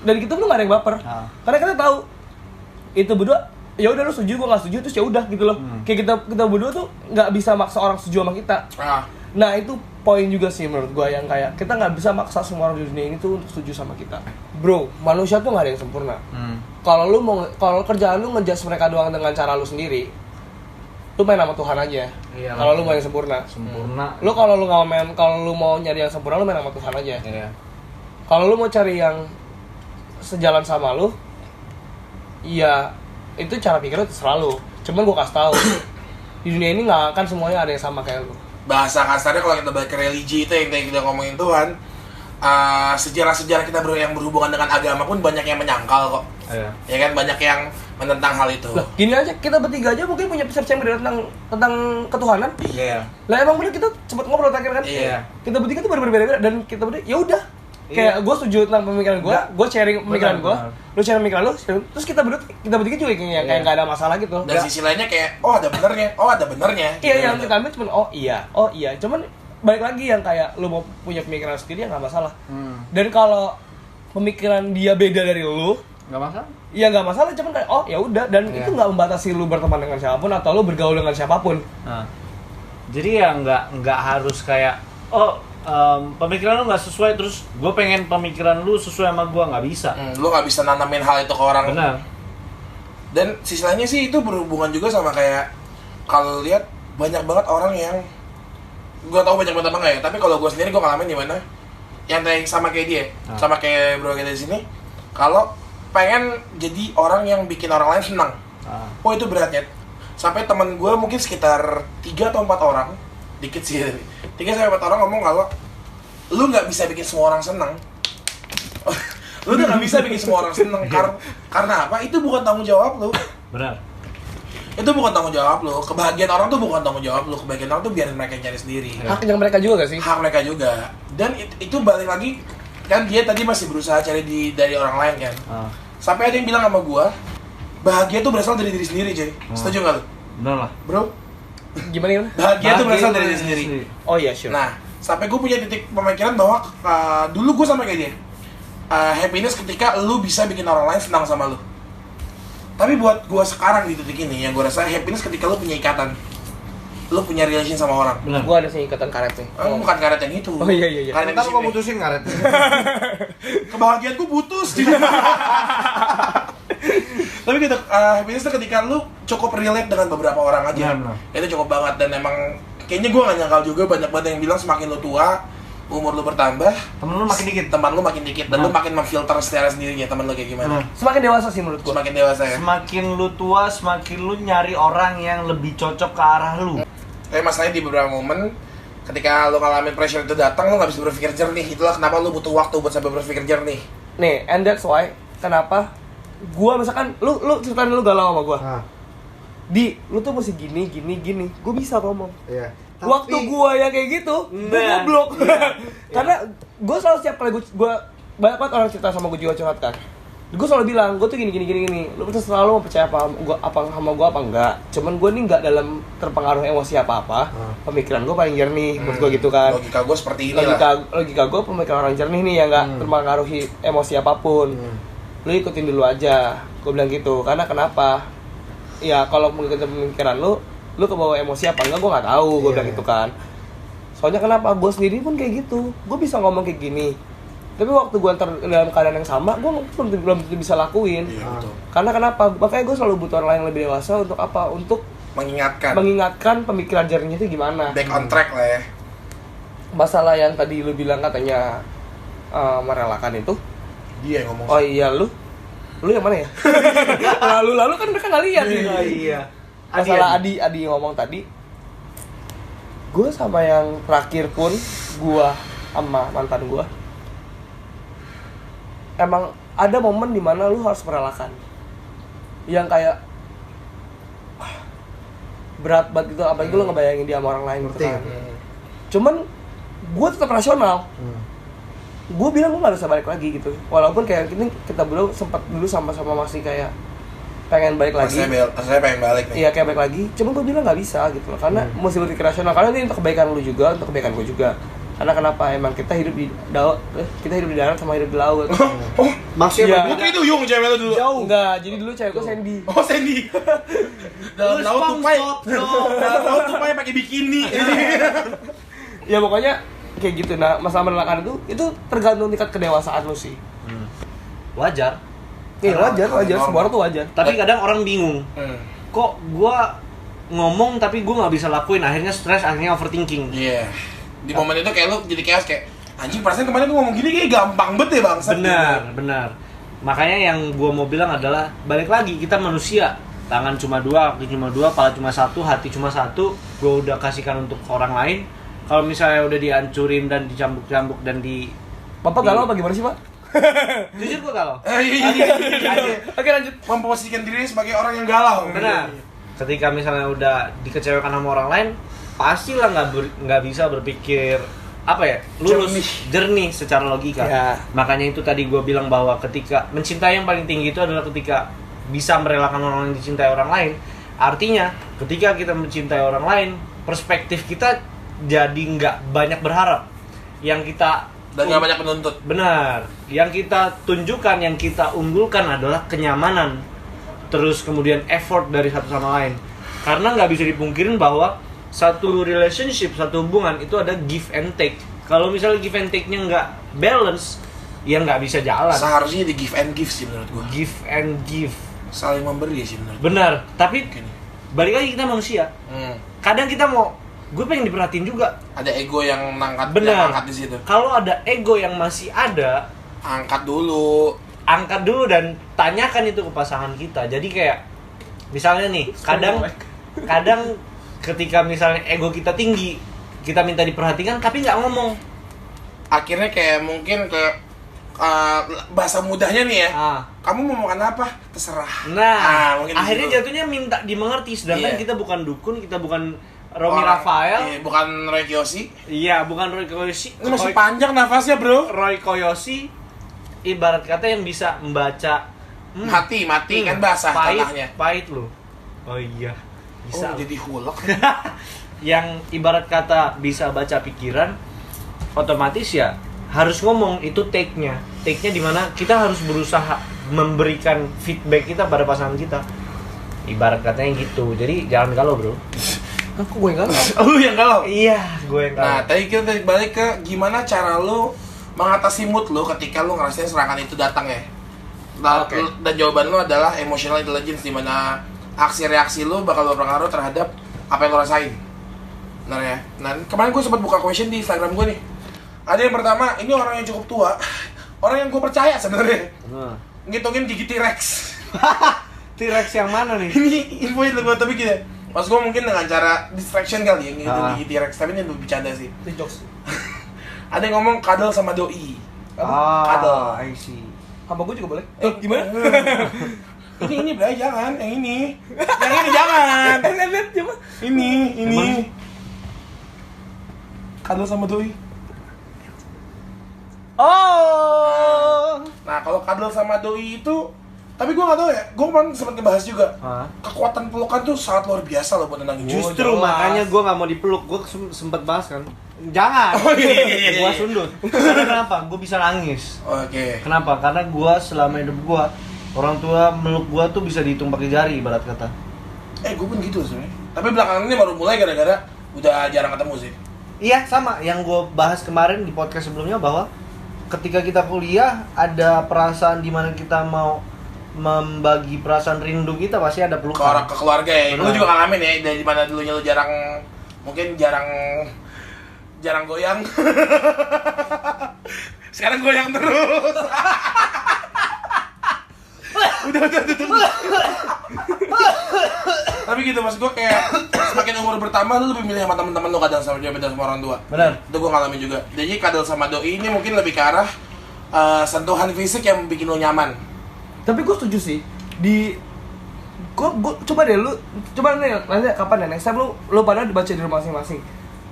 [SPEAKER 3] dari kita belum nggak ada yang baper. Karena kita tahu itu berdua, ya udah lo setuju, gue nggak setuju, terus ya udah gitu loh. Kayak kita berdua tuh nggak bisa maksa orang setuju sama kita. Nah itu poin juga sih menurut gue, yang kayak kita nggak bisa maksa semua orang di dunia ini tuh untuk setuju sama kita. Bro, manusia tuh nggak ada yang sempurna. Kalau kerjaan lu ngejudge mereka doang dengan cara lu sendiri, lu main sama Tuhan aja.
[SPEAKER 4] Iya,
[SPEAKER 3] Kalau lu mau yang sempurna. Lu kalau lu mau nyari yang sempurna, lu main sama Tuhan aja.
[SPEAKER 4] Iya.
[SPEAKER 3] Kalau lu mau cari yang sejalan sama lu, iya itu cara pikir lu terserah lu. Cuman gua kasih tahu, di dunia ini nggak akan semuanya ada yang sama kayak lu.
[SPEAKER 1] Bahasa kasarnya kalau kita balik ke religi itu yang tadi kita ngomongin Tuhan, sejarah-sejarah kita yang berhubungan dengan agama pun banyak yang menyangkal kok.
[SPEAKER 4] Iya.
[SPEAKER 1] Ya kan, banyak yang menentang hal itu.
[SPEAKER 3] Lah, gini aja, kita bertiga aja mungkin punya persepsi yang berbeda tentang ketuhanan.
[SPEAKER 4] Iya.
[SPEAKER 3] Lah emang bener kita cepet ngobrol terakhir kan?
[SPEAKER 1] Iya.
[SPEAKER 3] Kita bertiga tuh berbeda-beda dan kita berdua ya udah. Kayak gue setuju tentang pemikiran gue sharing pemikiran gue, lu sharing pemikiran lu, terus kita bertiga juga kayak nggak ada masalah gitu.
[SPEAKER 1] Dan sisi lainnya kayak, oh ada benernya.
[SPEAKER 3] Iya, yang kita ambil cuma oh iya, cuman balik lagi yang kayak lu mau punya pemikiran sendiri ya nggak masalah. Dan kalau pemikiran dia beda dari lu,
[SPEAKER 4] Nggak masalah?
[SPEAKER 3] ya nggak masalah, cuman kayak oh ya udah, dan itu nggak membatasi lu berteman dengan siapapun atau lu bergaul dengan siapapun.
[SPEAKER 4] Nah, jadi ya nggak harus kayak pemikiran lu nggak sesuai, terus gue pengen pemikiran lu sesuai sama gue, nggak bisa.
[SPEAKER 1] Lu nggak bisa nanamin hal itu ke orang.
[SPEAKER 4] Benar.
[SPEAKER 1] Dan sisi lainnya sih itu berhubungan juga sama kayak, kalau lihat banyak banget orang yang, gue tau banyak banget apa nggak ya, tapi kalau gue sendiri gue ngalamin di mana yang sama kayak dia, sama kayak bro kita di sini, kalau pengen jadi orang yang bikin orang lain senang, oh itu beratnya. Sampai teman gue mungkin sekitar 3 atau 4 orang, dikit sih, 3-4 orang ngomong kalau lu nggak bisa bikin semua orang senang. Lu udah nggak bisa bikin semua orang senang karena apa? Itu bukan tanggung jawab lu.
[SPEAKER 4] Benar.
[SPEAKER 1] Itu bukan tanggung jawab lu. Kebahagiaan orang tuh bukan tanggung jawab lu. Kebahagiaan orang tuh biarin mereka cari sendiri.
[SPEAKER 3] Hak yang mereka juga gak sih?
[SPEAKER 1] Hak mereka juga. Dan itu balik lagi kan, dia tadi masih berusaha cari dari orang lain kan. Sampai ada yang bilang sama gua, bahagia tuh berasal dari diri sendiri, coy. Setuju nggak lu?
[SPEAKER 4] Benar lah.
[SPEAKER 1] Bro?
[SPEAKER 3] Gimana?
[SPEAKER 1] Bahagia tuh berasal dari diri sendiri.
[SPEAKER 3] Oh iya, sure.
[SPEAKER 1] Nah, sampai gue punya titik pemikiran bahwa dulu gue sama kayak dia, happiness ketika lu bisa bikin orang lain senang sama lu. Tapi buat gue sekarang di titik ini, yang gue rasa happiness ketika lu punya ikatan, lu punya relation sama orang.
[SPEAKER 4] Benar.
[SPEAKER 3] Gua ada sih ikatan karet nih.
[SPEAKER 1] Bukan karet yang itu.
[SPEAKER 3] Oh iya.
[SPEAKER 1] Karet yang
[SPEAKER 2] Ntar
[SPEAKER 1] di
[SPEAKER 2] gua
[SPEAKER 1] sini.
[SPEAKER 2] mutusin ngaret.
[SPEAKER 1] Kebahagiaanku putus. Tapi gitu, happiness itu ketika lu cukup relate dengan beberapa orang aja.
[SPEAKER 4] Benar.
[SPEAKER 1] Itu cukup banget, dan emang kayaknya gue gak nyangkal juga, banyak banget yang bilang semakin lu tua, umur lu bertambah,
[SPEAKER 4] Temen lu makin dikit.
[SPEAKER 1] teman lu makin dikit, dan lu makin memfilter secara sendirinya teman lu kayak gimana.
[SPEAKER 3] Semakin dewasa sih menurut gua.
[SPEAKER 1] Semakin dewasa ya.
[SPEAKER 4] Semakin lu tua, semakin lu nyari orang yang lebih cocok ke arah lu.
[SPEAKER 1] Tapi masalahnya di beberapa momen, ketika lu ngalamin pressure itu datang, lu gak bisa berpikir jernih. Itulah kenapa lu butuh waktu buat sampai berpikir jernih.
[SPEAKER 3] Nih, and that's why kenapa gua misalkan lu ceritain lu galau sama gua. Lu tuh mesti gini. Gua bisa ngomong.
[SPEAKER 2] Iya.
[SPEAKER 3] Waktu gua yang kayak gitu, gua goblok. Karena gua selalu setiap kali gua banyak banget orang cerita sama gua juga curhat kan. Gua selalu bilang, gua tuh gini. Lu terserah lu mau percaya sama gua apa enggak. Cuman gua nih enggak dalam terpengaruh emosi apa-apa. Pemikiran gua paling jernih menurut gua gitu kan.
[SPEAKER 1] Logika gue seperti ini lah.
[SPEAKER 3] Logika gua pemikiran orang jernih nih yang enggak terpengaruhi emosi apapun. Lu ikutin dulu aja, gue bilang gitu. Karena kenapa? Ya kalau mengikuti pemikiran lu ke bawah emosi apa enggak gue nggak tahu. Gue bilang gitu kan. Soalnya kenapa? Gue sendiri pun kayak gitu. Gue bisa ngomong kayak gini, tapi waktu gue dalam keadaan yang sama, gue belum bisa lakuin.
[SPEAKER 1] Iya, betul.
[SPEAKER 3] Karena kenapa? Makanya gue selalu butuh orang lain yang lebih dewasa untuk apa? Untuk mengingatkan pemikiran jernihnya itu gimana.
[SPEAKER 1] Back on track lah ya.
[SPEAKER 3] Masalah yang tadi lu bilang katanya merelakan itu.
[SPEAKER 1] Dia yang ngomong.
[SPEAKER 3] Oh iya, lu yang mana ya? lalu kan mereka nggak lihat nih.
[SPEAKER 4] Iya.
[SPEAKER 3] Masalah Adi ngomong tadi, gue sama yang terakhir pun, gue sama mantan gue, emang ada momen dimana lu harus merelakan, yang kayak berat banget gitu, apalagi lu ngebayangin dia sama orang lain gitu kan. Cuman gue tetap rasional. Gue bilang gue gak bisa balik lagi gitu, walaupun kayak kita berdua sempat dulu sama-sama masih kayak pengen balik lagi.
[SPEAKER 1] Rasanya pengen balik nih.
[SPEAKER 3] Iya, kayak balik lagi. Cuma gue bilang nggak bisa gitu loh, karena mesti berpikir rasional. Karena ini untuk kebaikan lu juga, untuk kebaikan gue juga. Karena kenapa? Emang kita hidup di darat sama hidup di laut.
[SPEAKER 4] Maksudnya
[SPEAKER 3] Iya.
[SPEAKER 1] Oke itu Yung cewek lu dulu.
[SPEAKER 3] Jauh. Enggak, jadi dulu cewek gue Sandy.
[SPEAKER 1] Oh Sandy. Dalam laut tupai pakai bikini.
[SPEAKER 3] Ya pokoknya kayak gitu. Nah, masalah menelakan itu tergantung tingkat kedewasaan lu sih.
[SPEAKER 4] wajar.
[SPEAKER 3] Iya wajar, semua orang tuh wajar.
[SPEAKER 4] Tapi kadang orang bingung. Kok gua ngomong tapi gua nggak bisa lakuin, akhirnya stres, akhirnya overthinking.
[SPEAKER 1] Iya. Di momen itu kayak lu jadi chaos kayak anjing perasaan kemarin gua ngomong gini kayak gampang banget ya bangsat.
[SPEAKER 4] Benar. Makanya yang gua mau bilang adalah balik lagi kita manusia. Tangan cuma dua, kaki cuma dua, kepala cuma satu, hati cuma satu. Gua udah kasihkan untuk orang lain. Kalau misalnya udah dihancurin dan dicambuk-cambuk dan di
[SPEAKER 3] Bapak galau apa gimana sih, Pak?
[SPEAKER 4] jujur gua galau.
[SPEAKER 1] Iya.
[SPEAKER 3] Oke, lanjut.
[SPEAKER 1] Memposisikan dirinya sebagai orang yang galau.
[SPEAKER 4] Benar. Ketika misalnya udah dikecewakan sama orang lain, pastilah nggak bisa berpikir apa ya, lurus, jernih secara logika.
[SPEAKER 3] Ya.
[SPEAKER 4] Makanya itu tadi gue bilang bahwa ketika mencintai yang paling tinggi itu adalah ketika bisa merelakan orang yang dicintai orang lain. Artinya ketika kita mencintai orang lain, perspektif kita jadi nggak banyak berharap. Yang kita
[SPEAKER 1] Dan nggak banyak penuntut.
[SPEAKER 4] benar, yang kita tunjukkan, yang kita unggulkan adalah kenyamanan, terus kemudian effort dari satu sama lain. Karena nggak bisa dipungkirin bahwa satu relationship, satu hubungan itu ada give and take. Kalau misalnya give and take-nya nggak balance, ya nggak bisa jalan.
[SPEAKER 1] Seharusnya di give and give sih menurut gua.
[SPEAKER 4] Give and give,
[SPEAKER 1] Saling memberi sih menurut gua.
[SPEAKER 4] benar. Tapi
[SPEAKER 1] Gini.
[SPEAKER 4] balik lagi kita manusia. Kadang kita mau, gue pengen diperhatiin juga.
[SPEAKER 1] Ada ego yang nangkat,
[SPEAKER 4] Benar.
[SPEAKER 1] yang angkat di situ.
[SPEAKER 4] Kalau ada ego yang masih ada,
[SPEAKER 1] Angkat dulu.
[SPEAKER 4] angkat dulu dan tanyakan itu ke pasangan kita. Jadi kayak misalnya nih, kadang ketika misalnya ego kita tinggi, kita minta diperhatikan tapi nggak ngomong.
[SPEAKER 1] Akhirnya kayak mungkin ke bahasa mudahnya nih ya. Kamu mau makan apa? Terserah.
[SPEAKER 4] Nah,
[SPEAKER 1] mungkin
[SPEAKER 4] akhirnya
[SPEAKER 1] gitu.
[SPEAKER 4] jatuhnya minta dimengerti, sedangkan
[SPEAKER 1] Iya.
[SPEAKER 4] kita bukan dukun, kita bukan Romi
[SPEAKER 1] Orang-
[SPEAKER 4] Rafael.
[SPEAKER 1] Iya, bukan Roy Kiyoshi.
[SPEAKER 4] Iya, bukan Roy Koyoshi.
[SPEAKER 1] Ini masih panjang nafasnya, Bro.
[SPEAKER 4] Roy Koyoshi ibarat kata yang bisa membaca
[SPEAKER 1] Mati kan basah tanahnya.
[SPEAKER 4] pahit loh. Oh iya, bisa.
[SPEAKER 1] Oh, jadi hulek.
[SPEAKER 4] Yang ibarat kata bisa baca pikiran, otomatis ya harus ngomong. Itu take-nya dimana kita harus berusaha memberikan feedback kita pada pasangan kita, ibarat katanya gitu. Jadi jangan galau bro.
[SPEAKER 3] Aku gue galau.
[SPEAKER 1] Lu yang galau.
[SPEAKER 4] Iya, gue yang
[SPEAKER 1] Nah,
[SPEAKER 4] galau.
[SPEAKER 1] tadi kita balik ke gimana cara lu mengatasi mood lu ketika lu ngerasain serangan itu datang ya. Nah,
[SPEAKER 3] Oke.
[SPEAKER 1] Dan jawaban lu adalah emotional intelligence, di mana aksi reaksi lu bakal berpengaruh terhadap apa yang lu rasain. Benar ya. Nah, kemarin gue sempat buka question di Instagram gue nih. Ada yang pertama, ini orang yang cukup tua, orang yang gue percaya sebenarnya. Ngitungin gigi T-Rex.
[SPEAKER 4] T-Rex yang mana nih?
[SPEAKER 1] Ini info yang gue tapi gini. Pas gue mungkin dengan cara distraction kali ya, ngitung
[SPEAKER 4] Ah.
[SPEAKER 1] gigi T-Rex, tapi ini lebih bercanda sih.
[SPEAKER 3] Itu jokes.
[SPEAKER 1] Ada yang ngomong kadal sama doi. Kadal.
[SPEAKER 4] I see.
[SPEAKER 3] Sama gue juga boleh. Gimana?
[SPEAKER 1] Ini Bray, jangan, yang ini. Yang ini jangan.
[SPEAKER 3] Lihat coba.
[SPEAKER 1] Ini.
[SPEAKER 4] Emang?
[SPEAKER 1] Kadal sama doi.
[SPEAKER 3] Oh.
[SPEAKER 1] Nah, kalau kadal sama doi itu, tapi gue gak tahu ya, gue kemarin sempat ngebahas juga. Kekuatan pelukan tuh sangat luar biasa loh buat nenangin.
[SPEAKER 4] Justru
[SPEAKER 3] jelas.
[SPEAKER 4] makanya gue nggak mau dipeluk. Gue sempet bahas kan. Jangan.
[SPEAKER 1] Oh, iya.
[SPEAKER 4] Gue sundut. Karena kenapa? Gue bisa nangis.
[SPEAKER 1] Oke.
[SPEAKER 4] Kenapa? Karena gue selama hidup gue, orang tua meluk gue tuh bisa dihitung pakai jari ibarat kata.
[SPEAKER 1] Gue pun gitu sebenarnya. Tapi belakangan ini baru mulai gara-gara udah jarang ketemu sih.
[SPEAKER 4] Iya sama. Yang gue bahas kemarin di podcast sebelumnya bahwa ketika kita kuliah ada perasaan di mana kita mau membagi perasaan rindu kita pasti ada
[SPEAKER 1] Ke
[SPEAKER 4] pelukan.
[SPEAKER 1] ke keluarga ya. Lu
[SPEAKER 4] Benar.
[SPEAKER 1] juga ngalamin ya, dari mana dulunya lu jarang, mungkin jarang goyang. Sekarang goyang terus. udah. Tapi gitu mas gue kayak semakin umur bertambah lu lebih milih sama teman-teman lu kadang sama dia beda sama orang tua.
[SPEAKER 4] Benar.
[SPEAKER 1] Itu gue ngalamin juga. Jadi kadal sama doi ini mungkin lebih ke arah sentuhan fisik yang bikin lu nyaman.
[SPEAKER 3] Tapi gue setuju sih. Gue coba deh lu nanti kapan ya next time lu pada dibaca di rumah masing-masing.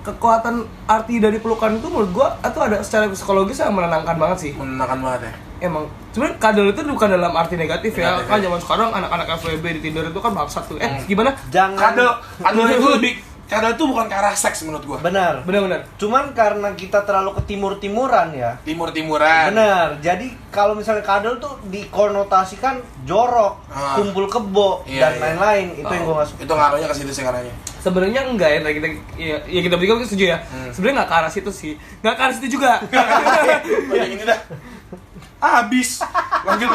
[SPEAKER 3] Kekuatan arti dari pelukan itu menurut gue itu ada secara psikologis yang menenangkan banget sih.
[SPEAKER 1] Menenangkan banget ya.
[SPEAKER 3] emang sebenarnya kadal itu bukan dalam arti negatif ya.
[SPEAKER 1] Negatif,
[SPEAKER 3] Kan
[SPEAKER 1] ya.
[SPEAKER 3] zaman sekarang anak-anak FWB di Tinder itu kan bangsat tuh. Gimana?
[SPEAKER 4] Jangan
[SPEAKER 1] Kadal itu lebih kadal itu bukan ke arah seks menurut gua.
[SPEAKER 4] benar.
[SPEAKER 3] Benar-benar.
[SPEAKER 4] Cuman karena kita terlalu ke timur-timuran ya.
[SPEAKER 1] Timur-timuran.
[SPEAKER 4] Benar. Jadi kalau misalnya kadal tuh dikonotasikan jorok, kumpul kebo
[SPEAKER 1] Iya,
[SPEAKER 4] dan
[SPEAKER 1] iya.
[SPEAKER 4] lain-lain. Itu yang gue nggak suka.
[SPEAKER 1] Itu ngaruhnya ke situ sih ngaruhnya.
[SPEAKER 3] Sebenarnya enggak ya, ya kita bertiga mungkin setuju ya. Sebenarnya enggak ke arah situ sih. Enggak ke arah situ juga.
[SPEAKER 1] Banyak ini dah. Habis. Lanjut.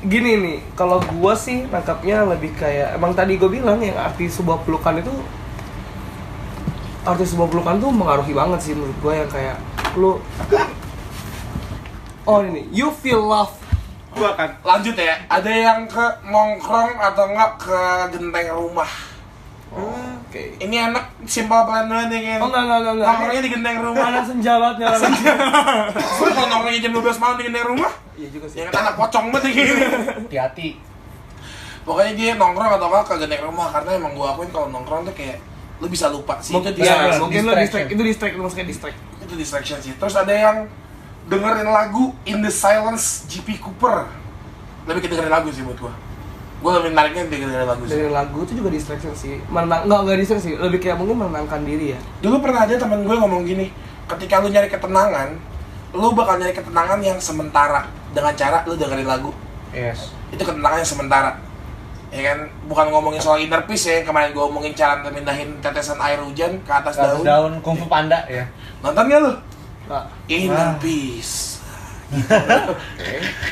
[SPEAKER 3] Gini nih, kalau gua sih nangkapnya lebih kayak emang tadi gua bilang yang arti sebuah pelukan tuh mengaruhi banget sih menurut gua, yang kayak lu ini you feel love.
[SPEAKER 4] Gua kan.
[SPEAKER 1] Lanjut ya. Ada yang ke nongkrong atau enggak ke genteng rumah.
[SPEAKER 3] Oke.
[SPEAKER 1] Ini anak simple plan banget nih kayaknya.
[SPEAKER 3] Oh enggak.
[SPEAKER 1] Nongkrongnya di genteng rumah.
[SPEAKER 3] Mana senjabatnya lah.
[SPEAKER 1] Soalnya kalau nongkrongnya jam 12 malam di genteng rumah,
[SPEAKER 3] Iya juga sih.
[SPEAKER 1] ya kan anak pocong banget nih kayaknya.
[SPEAKER 4] Hati-hati.
[SPEAKER 1] Pokoknya dia nongkrong atau enggak ke genteng rumah, karena emang gua akuin kalau nongkrong tuh kayak lu bisa lupa sih.
[SPEAKER 3] Mungkin
[SPEAKER 1] Itu
[SPEAKER 3] ya,
[SPEAKER 1] distraction.
[SPEAKER 3] mungkin lo distract, lu maksudnya distract.
[SPEAKER 1] Itu distraction sih. Terus ada yang dengerin lagu In The Silence JP Cooper. Lebih ke dengerin lagu sih buat gua. Gua lebih menariknya dengerin lagu sih.
[SPEAKER 3] Dari lagu itu juga distraction sih. Enggak distraction sih, lebih kayak mungkin menenangkan diri ya.
[SPEAKER 1] Dulu pernah ada temen gue ngomong gini, ketika lu nyari ketenangan, lu bakal nyari ketenangan yang sementara dengan cara lu dengerin lagu.
[SPEAKER 4] Yes.
[SPEAKER 1] Itu ketenangan yang sementara. Ya kan, bukan ngomongin soal inner peace ya, kemarin gue ngomongin cara mindahin tetesan air hujan ke atas daun.
[SPEAKER 4] Daun Kung Fu Panda ya.
[SPEAKER 1] Nonton gak lu?
[SPEAKER 3] Nah,
[SPEAKER 1] Inner peace.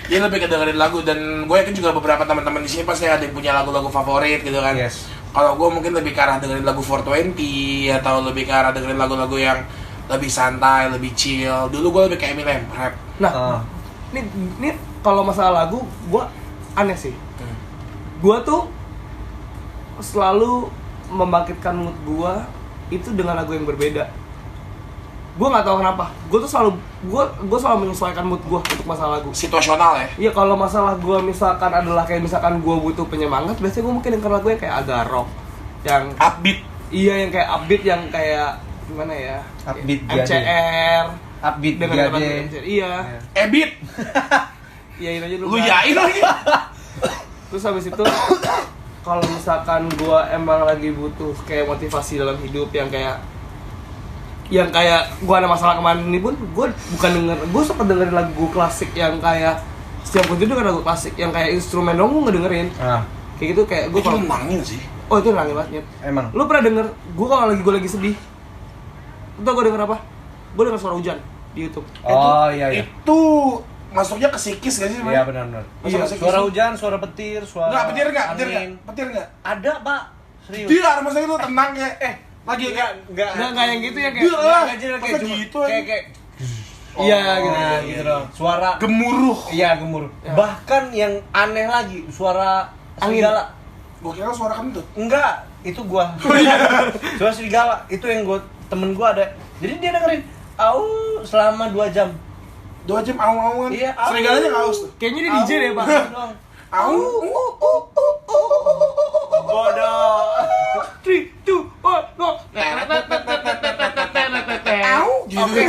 [SPEAKER 1] Dia lebih ke dengerin lagu, dan gue yakin juga beberapa teman-teman di sini pasti ada yang punya lagu-lagu favorit gitu kan.
[SPEAKER 4] Yes.
[SPEAKER 1] Kalau gue mungkin lebih ke arah dengerin lagu 420 atau lebih ke arah dengerin lagu-lagu yang lebih santai, lebih chill. Dulu gue lebih kayak Eminem, rap.
[SPEAKER 3] Nah, ini kalau masalah lagu, gue aneh sih. Gue tuh selalu membangkitkan mood gue itu dengan lagu yang berbeda. Gue nggak tahu kenapa. Gue selalu menyesuaikan mood gue untuk masalah lagu.
[SPEAKER 1] Situasional ya.
[SPEAKER 3] Iya, kalau masalah gue misalkan adalah kayak misalkan gue butuh penyemangat, biasanya gue mungkin denger lagu yang kayak agak rock, yang
[SPEAKER 1] Upbeat.
[SPEAKER 3] iya yang kayak upbeat, yang kayak gimana ya?
[SPEAKER 4] Upbeat
[SPEAKER 3] MCR.
[SPEAKER 4] Upbeat
[SPEAKER 3] Dengan
[SPEAKER 4] Giade.
[SPEAKER 3] MCR. Iya.
[SPEAKER 1] Ebit.
[SPEAKER 3] Iyain aja dulu.
[SPEAKER 1] Lu yain lagi.
[SPEAKER 3] Terus habis itu kalau misalkan gue emang lagi butuh kayak motivasi dalam hidup yang kayak gue ada masalah kemarin ini pun, gue sempat dengerin lagu klasik yang kayak setiap gue tidur denger lagu klasik yang kayak instrumen dong, gue ngedengerin kayak gitu, kayak gue
[SPEAKER 1] Itu nangin sih.
[SPEAKER 3] itu nangis banget.
[SPEAKER 4] Emang.
[SPEAKER 3] Lu pernah denger gue kalau gue lagi sedih, lu tau gue denger apa? Gue denger suara hujan di YouTube.
[SPEAKER 4] Oh iya.
[SPEAKER 1] Itu masuknya ke psikis gak sih?
[SPEAKER 4] Iya benar.
[SPEAKER 1] Iya,
[SPEAKER 4] Suara hujan, suara petir, suara
[SPEAKER 1] Enggak, petir
[SPEAKER 4] angin.
[SPEAKER 1] enggak?
[SPEAKER 4] Ada, Pak. Serius.
[SPEAKER 1] Dia maksudnya itu tenang kayak lagi kayak
[SPEAKER 4] Enggak
[SPEAKER 3] Nggak yang gitu ya, kayak
[SPEAKER 1] Dia lah,
[SPEAKER 4] kayak
[SPEAKER 1] masa
[SPEAKER 4] cuma
[SPEAKER 1] gitu
[SPEAKER 4] kayak
[SPEAKER 3] iya gitu.
[SPEAKER 4] Nah, gitu dong. Suara
[SPEAKER 1] gemuruh.
[SPEAKER 4] iya gemuruh.
[SPEAKER 3] Ya.
[SPEAKER 4] Bahkan yang aneh lagi, suara
[SPEAKER 3] Angin.
[SPEAKER 4] serigala.
[SPEAKER 1] Gua kira suara kentut.
[SPEAKER 4] Enggak, itu gua. Suara serigala, itu yang temen gua ada. Jadi dia dengerin au selama 2 jam.
[SPEAKER 1] 2 jam aung-aungan.
[SPEAKER 4] Iya, aung.
[SPEAKER 1] Serigalanya ngaus tuh.
[SPEAKER 3] Kayaknya dia DJ deh, Pak.
[SPEAKER 4] Dong.
[SPEAKER 1] Aung.
[SPEAKER 4] Bodoh.
[SPEAKER 3] 3, 2, 1, go.
[SPEAKER 1] Gitu.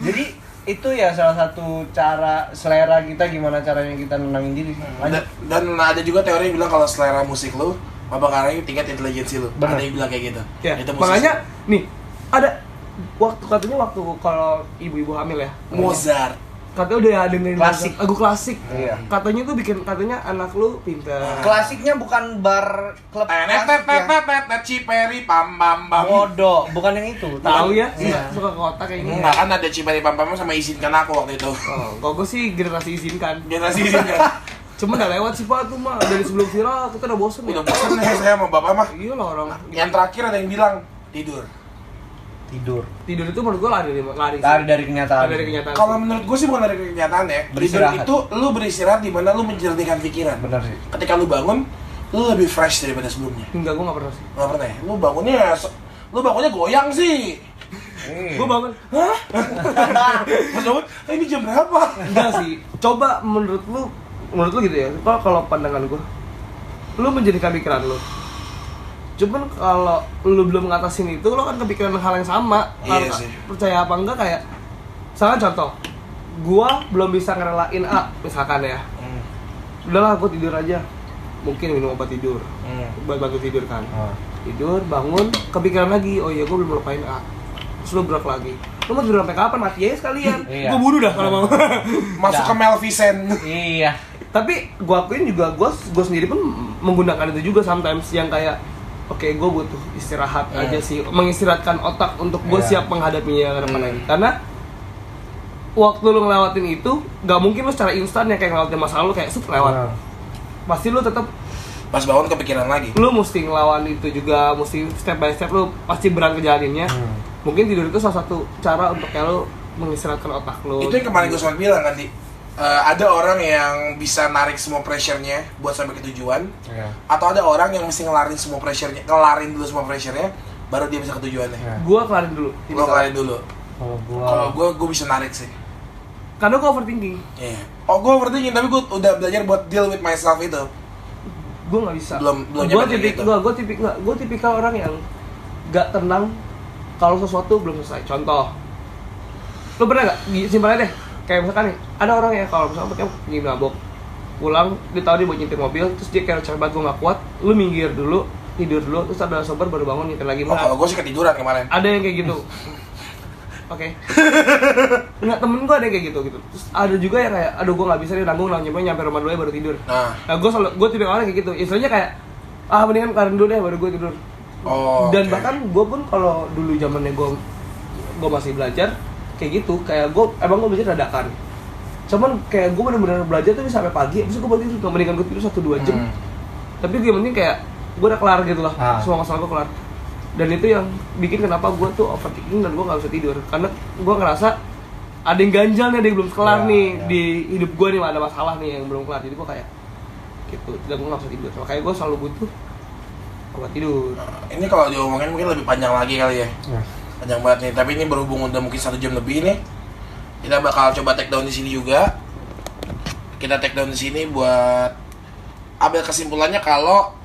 [SPEAKER 4] Jadi itu ya salah satu cara selera kita, gimana caranya kita nenangin diri.
[SPEAKER 1] Dan ada juga teori yang bilang kalau selera musik lu mempengaruhi tingkat intelijensi lu.
[SPEAKER 4] Benar.
[SPEAKER 1] Ada yang bilang kayak gitu.
[SPEAKER 3] Ya,
[SPEAKER 1] Itu musisi.
[SPEAKER 3] makanya nih ada waktu kalau ibu-ibu hamil ya,
[SPEAKER 1] Mozart.
[SPEAKER 3] katanya udah dengerin
[SPEAKER 4] Klasik.
[SPEAKER 3] lagu klasik.
[SPEAKER 4] Iya.
[SPEAKER 3] Katanya tuh katanya anak lu pintar.
[SPEAKER 4] Klasiknya bukan bar klub klasik ya.
[SPEAKER 1] Ciperi pam pam pam.
[SPEAKER 4] Bodoh, bukan yang itu.
[SPEAKER 3] Tahu ya?
[SPEAKER 4] Iya.
[SPEAKER 3] Suka ke kota kayak gini.
[SPEAKER 1] Enggak kan ada Ciperi pam pam sama izinkan aku waktu itu.
[SPEAKER 3] Oh, kalau gue sih generasi izinkan.
[SPEAKER 1] Generasi izinkan.
[SPEAKER 3] Cuma udah lewat sih Pak tuh mah, dari sebelum viral kita udah bosen ya.
[SPEAKER 1] Udah bosan nih saya sama bapak mah.
[SPEAKER 3] Iya lah orang.
[SPEAKER 1] Yang terakhir ada yang bilang tidur.
[SPEAKER 4] Tidur.
[SPEAKER 3] Tidur itu menurut gue lari sih.
[SPEAKER 4] Lari dari kenyataan.
[SPEAKER 3] Lari dari kenyataan.
[SPEAKER 1] Kalau menurut gue sih bukan dari kenyataan ya. Tidur
[SPEAKER 4] Beristirahat.
[SPEAKER 1] itu lu beristirahat di mana lu menjernihkan pikiran.
[SPEAKER 4] Benar sih.
[SPEAKER 1] Ketika lu bangun, lu lebih fresh daripada sebelumnya.
[SPEAKER 3] Enggak, gue gak pernah sih.
[SPEAKER 1] Nggak pernah ya? Lu bangunnya goyang sih.
[SPEAKER 3] Gue bangun, hah?
[SPEAKER 1] Pas bangun, ini jam berapa?
[SPEAKER 3] Enggak sih. Coba menurut lu gitu ya. Kalau pandangan gue, lu menjadikan pikiran lu. Cuman kalau lu belum ngatasin itu, lu kan kepikiran hal yang sama.
[SPEAKER 1] Iya
[SPEAKER 3] Karena
[SPEAKER 1] sih.
[SPEAKER 3] percaya apa enggak kayak, misalkan contoh, gua belum bisa ngerelain A misalkan ya. Udahlah gua tidur aja. Mungkin minum obat tidur. Buat bantu tidur kan. Tidur, bangun, kepikiran lagi, oh iya gua belum lupain A. Terus lu gerak lagi. Lu mau tidur sampai kapan? Mati aja sekalian. Gua bunuh dah kalau mau.
[SPEAKER 1] Masuk ke Maleficent.
[SPEAKER 2] Iya.
[SPEAKER 3] Tapi gua akuin juga gua sendiri pun menggunakan itu juga sometimes yang kayak oke, gue butuh istirahat aja sih, mengistirahatkan otak untuk gue siap menghadapinya ke depan lagi. Karena waktu lu ngelewatin itu, gak mungkin lu secara instan ya kayak ngelewatin masa lalu kayak lewat. Pasti lu tetap
[SPEAKER 1] Pas bangun kepikiran lagi.
[SPEAKER 3] lu mesti ngelawan itu juga, mesti step by step lu pasti berang ngejalaninnya. Mungkin tidur itu salah satu cara untuk kayak lu mengistirahatkan otak lu.
[SPEAKER 1] Itu yang kemarin gue sempat bilang kan, Di. Ada orang yang bisa narik semua pressure-nya buat sampai ke tujuan, atau ada orang yang mesti ngelarin dulu semua pressure-nya, baru dia bisa ke tujuannya.
[SPEAKER 3] Gua kelarin dulu.
[SPEAKER 1] Gua kelarin dulu.
[SPEAKER 2] Kalau
[SPEAKER 1] Kalau gue bisa narik sih.
[SPEAKER 3] Karena gua overthinking.
[SPEAKER 1] Iya. Oh, gue overthinking, tapi gue udah belajar buat deal with myself itu.
[SPEAKER 3] Gua nggak bisa.
[SPEAKER 1] Belum
[SPEAKER 3] Gua
[SPEAKER 1] nyampe gitu.
[SPEAKER 3] tipikal orang yang gak tenang kalau sesuatu belum selesai. Contoh, lu pernah gak? Simpelnya deh, kayak misalkan nih, ada orang yang kalau misalkan pakai pergi mabok, pulang, dia tahu dia buat nyetir mobil, terus dia kayak capek banget, gue gak kuat, lu minggir dulu, tidur dulu, terus ada sober baru bangun nyetir lagi.
[SPEAKER 1] Oh, kalau gue sih ketiduran kemarin.
[SPEAKER 3] Ada yang kayak gitu. Oke. Nggak, temen gue ada yang kayak gitu. Terus ada juga yang kayak, aduh gue nggak bisa nih nanggung, nyampe rumah dulu ya baru tidur. Nah gue tipe orang kayak gitu. Istilahnya kayak, mendingan kelarin dulu deh baru gue tidur. Dan bahkan gue pun kalau dulu zamannya gue masih belajar kayak gitu, kayak gue belajar dadakan. Cuman kayak gue bener-bener belajar tuh bisa sampai pagi, abis itu gue baru tidur, nggak mendingan gue tidur 1-2 jam. Tapi yang penting kayak gue udah kelar gitu loh, semua masalah gue kelar. Dan itu yang bikin kenapa gue tuh overthinking dan gue nggak bisa tidur, karena gue ngerasa ada yang ganjal nih, ada yang belum kelar nih di hidup gue nih, ada masalah nih yang belum kelar, jadi gue kayak gitu, dan gue nggak bisa tidur. Makanya gue selalu butuh obat tidur.
[SPEAKER 1] Ini kalau diomongin mungkin lebih panjang lagi kali ya. Panjang banget nih, tapi ini berhubung udah mungkin 1 jam lebih nih, kita bakal coba take down di sini juga. Kita take down di sini buat ambil kesimpulannya kalau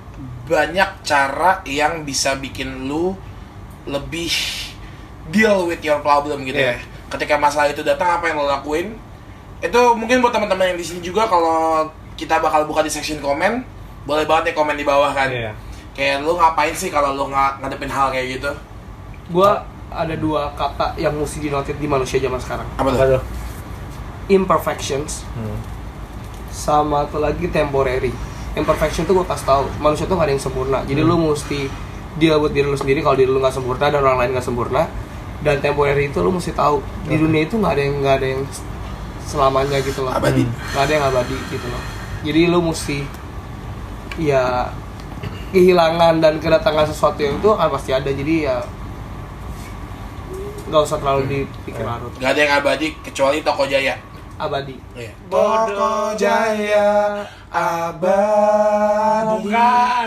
[SPEAKER 1] banyak cara yang bisa bikin lu lebih deal with your problem gitu ya. Ketika masalah itu datang, apa yang lo lakuin? Itu mungkin buat teman-teman yang di sini juga, kalau kita bakal buka di section komen, boleh banget ya komen di bawah kan. Kayak lu ngapain sih kalau lu ngadepin hal kayak gitu?
[SPEAKER 3] Gua ada 2 kata yang mesti dinotit di manusia zaman sekarang.
[SPEAKER 1] Apa tuh?
[SPEAKER 3] Imperfections. Sama satu lagi temporary. Imperfection tuh gue kasih tahu, manusia tuh gak ada yang sempurna. Jadi lu mesti deal buat diri lu sendiri kalau diri lu gak sempurna dan orang lain gak sempurna. Dan temporary itu lu mesti tahu, di dunia itu gak ada yang selamanya gitu loh.
[SPEAKER 1] Abadi.
[SPEAKER 3] Gak ada yang abadi gitu loh. Jadi lu mesti ya kehilangan dan kedatangan sesuatu yang itu akan pasti ada. Jadi ya gak usah terlalu dipikir larut.
[SPEAKER 1] Gak ada yang abadi kecuali Toko Jaya.
[SPEAKER 3] Abadi.
[SPEAKER 1] Toko Jaya abadi.
[SPEAKER 4] Bukan.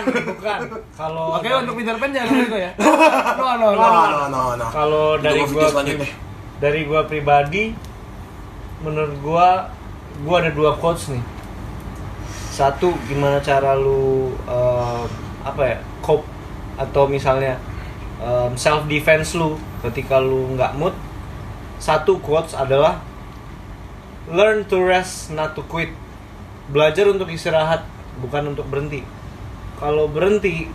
[SPEAKER 4] Kalau
[SPEAKER 3] Oke, untuk Peter Pan jangan gitu ya. No.
[SPEAKER 4] Kalau dari gua pribadi, menurut gua ada 2 quotes nih. Satu, gimana cara lu cope atau misalnya self defense lu ketika lu nggak mood. Satu quotes adalah learn to rest, not to quit. Belajar untuk istirahat, bukan untuk berhenti. Kalau berhenti,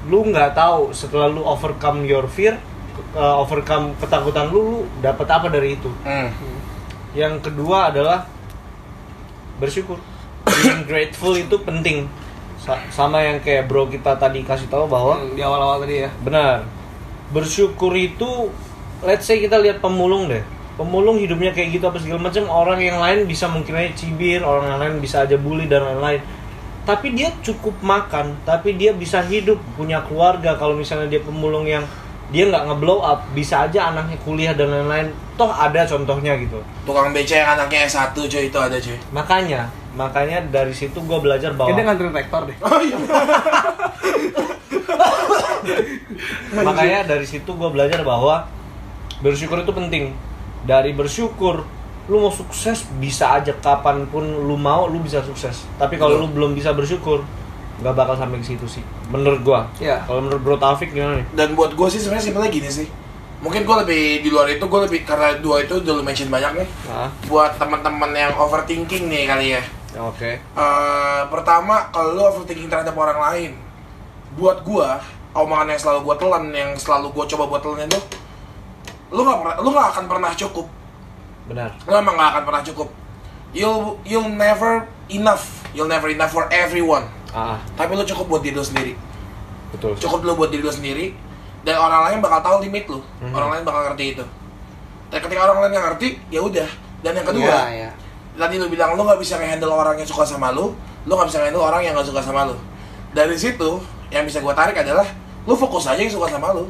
[SPEAKER 4] lu nggak tahu setelah lu overcome your fear, overcome ketakutan lu dapat apa dari itu. Yang kedua adalah bersyukur. Being grateful itu penting. Sama yang kayak bro kita tadi kasih tahu bahwa
[SPEAKER 3] di awal-awal tadi ya.
[SPEAKER 4] Benar. Bersyukur itu, let's say kita lihat pemulung deh. Pemulung hidupnya kayak gitu apa segala macam, orang yang lain bisa mungkin aja cibir, orang yang lain bisa aja bully dan lain-lain. Tapi dia cukup makan, tapi dia bisa hidup, punya keluarga. Kalau misalnya dia pemulung yang dia nggak ngeblow up, bisa aja anaknya kuliah dan lain-lain. Toh ada contohnya gitu.
[SPEAKER 1] Tukang beca yang anaknya S1 cuy, itu ada cuy.
[SPEAKER 4] Makanya dari situ gue belajar bahwa
[SPEAKER 3] Kayaknya nganterin traktor deh.
[SPEAKER 4] Makanya dari situ gue belajar bahwa bersyukur itu penting. Dari bersyukur, lu mau sukses bisa aja kapanpun lu mau, lu bisa sukses. Tapi kalau lu belum bisa bersyukur, nggak bakal sampai ke situ sih. Menurut gue.
[SPEAKER 3] Iya.
[SPEAKER 4] Kalau menurut Bro Taufik gimana nih?
[SPEAKER 1] Dan buat gue sih sebenarnya simpelnya gini sih. Mungkin gue lebih di luar itu, gue lebih karena dua itu udah lu mention banyak nih. Buat teman-teman yang overthinking nih kali ya.
[SPEAKER 4] Oke.
[SPEAKER 1] Pertama, kalau lu overthinking terhadap orang lain, buat gue, omongan yang selalu gue telan, yang selalu gue coba buat telan itu, lu nggak akan pernah cukup.
[SPEAKER 4] Benar.
[SPEAKER 1] Lu emang nggak akan pernah cukup. You'll never enough for everyone. Tapi lu cukup buat diri lu sendiri.
[SPEAKER 4] Betul.
[SPEAKER 1] Cukup lu buat diri lu sendiri, dan orang lain bakal tahu limit lu. Orang lain bakal ngerti itu. Dan ketika orang lain yang ngerti, ya udah. Dan yang kedua, tadi lu bilang lu nggak bisa nge-handle orang yang suka sama lu nggak bisa nge-handle orang yang nggak suka sama lu. Dari situ, yang bisa gua tarik adalah lu fokus aja yang suka sama lu.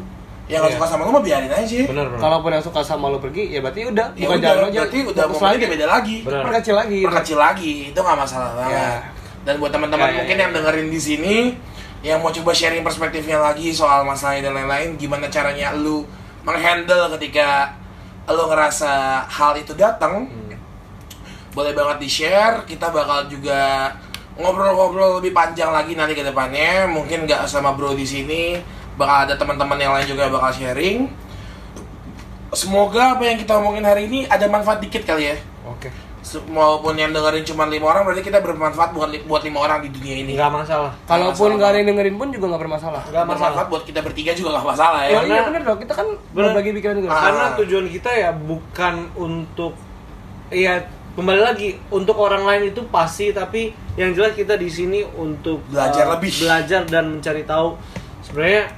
[SPEAKER 1] Yang nggak suka sama lu mah biarin aja sih.
[SPEAKER 4] Benar.
[SPEAKER 3] Kalaupun yang suka sama lo pergi, ya berarti udah.
[SPEAKER 1] Ya udah, berarti udah pokoknya beda lagi.
[SPEAKER 3] Perkecil lagi.
[SPEAKER 1] Perkecil lagi, itu nggak masalah banget. Dan buat teman-teman mungkin yang dengerin di sini, yang mau coba sharing perspektifnya lagi soal masalah dan lain-lain, gimana caranya lu menghandle ketika lu ngerasa hal itu datang, boleh banget di-share. Kita bakal juga ngobrol-ngobrol lebih panjang lagi nanti ke depannya. Mungkin nggak sama bro di sini, bakal ada teman-teman yang lain juga bakal sharing. Semoga apa yang kita omongin hari ini ada manfaat dikit kali ya.
[SPEAKER 4] Oke.
[SPEAKER 1] Maupun yang dengerin cuma 5 orang, berarti kita bermanfaat buat 5 orang di dunia ini.
[SPEAKER 4] Nggak masalah.
[SPEAKER 3] Kalaupun nggak ada yang dengerin pun juga nggak bermasalah.
[SPEAKER 4] Nggak masalah.
[SPEAKER 1] Bermanfaat buat kita bertiga juga nggak masalah ya.
[SPEAKER 3] Iya benar dong, kita kan berbagi pikiran juga.
[SPEAKER 4] Karena tujuan kita ya bukan untuk, ya kembali lagi, untuk orang lain itu pasti, tapi yang jelas kita di sini untuk
[SPEAKER 1] belajar lebih,
[SPEAKER 4] belajar dan mencari tahu sebenarnya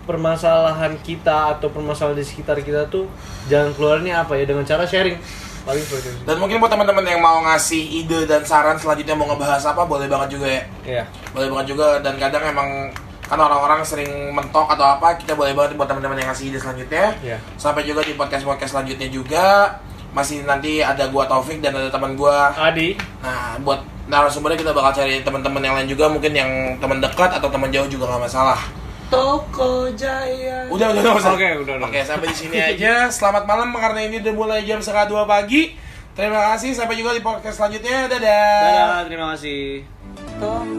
[SPEAKER 4] permasalahan kita atau permasalahan di sekitar kita tuh jalan keluarnya apa ya, dengan cara sharing. Paling seperti itu.
[SPEAKER 1] Dan mungkin buat teman-teman yang mau ngasih ide dan saran selanjutnya mau ngebahas apa, boleh banget juga ya.
[SPEAKER 4] Iya.
[SPEAKER 1] Boleh banget juga, dan kadang emang kan orang-orang sering mentok atau apa, kita boleh banget buat teman-teman yang ngasih ide selanjutnya.
[SPEAKER 4] Iya.
[SPEAKER 1] Sampai juga di podcast-podcast selanjutnya juga. Masih nanti ada gua Taufik dan ada teman gua
[SPEAKER 4] Adi.
[SPEAKER 1] Nah, buat narasumbernya kita bakal cari teman-teman yang lain juga, mungkin yang teman dekat atau teman jauh juga nggak masalah.
[SPEAKER 3] Toko Jaya.
[SPEAKER 1] Udah usah.
[SPEAKER 4] Udah.
[SPEAKER 1] Oke, sampai di sini aja. Selamat malam karena ini udah mulai jam 1:30 pagi. Terima kasih, sampai juga di podcast selanjutnya. Dadah.
[SPEAKER 4] Dadah, terima kasih.
[SPEAKER 3] Toko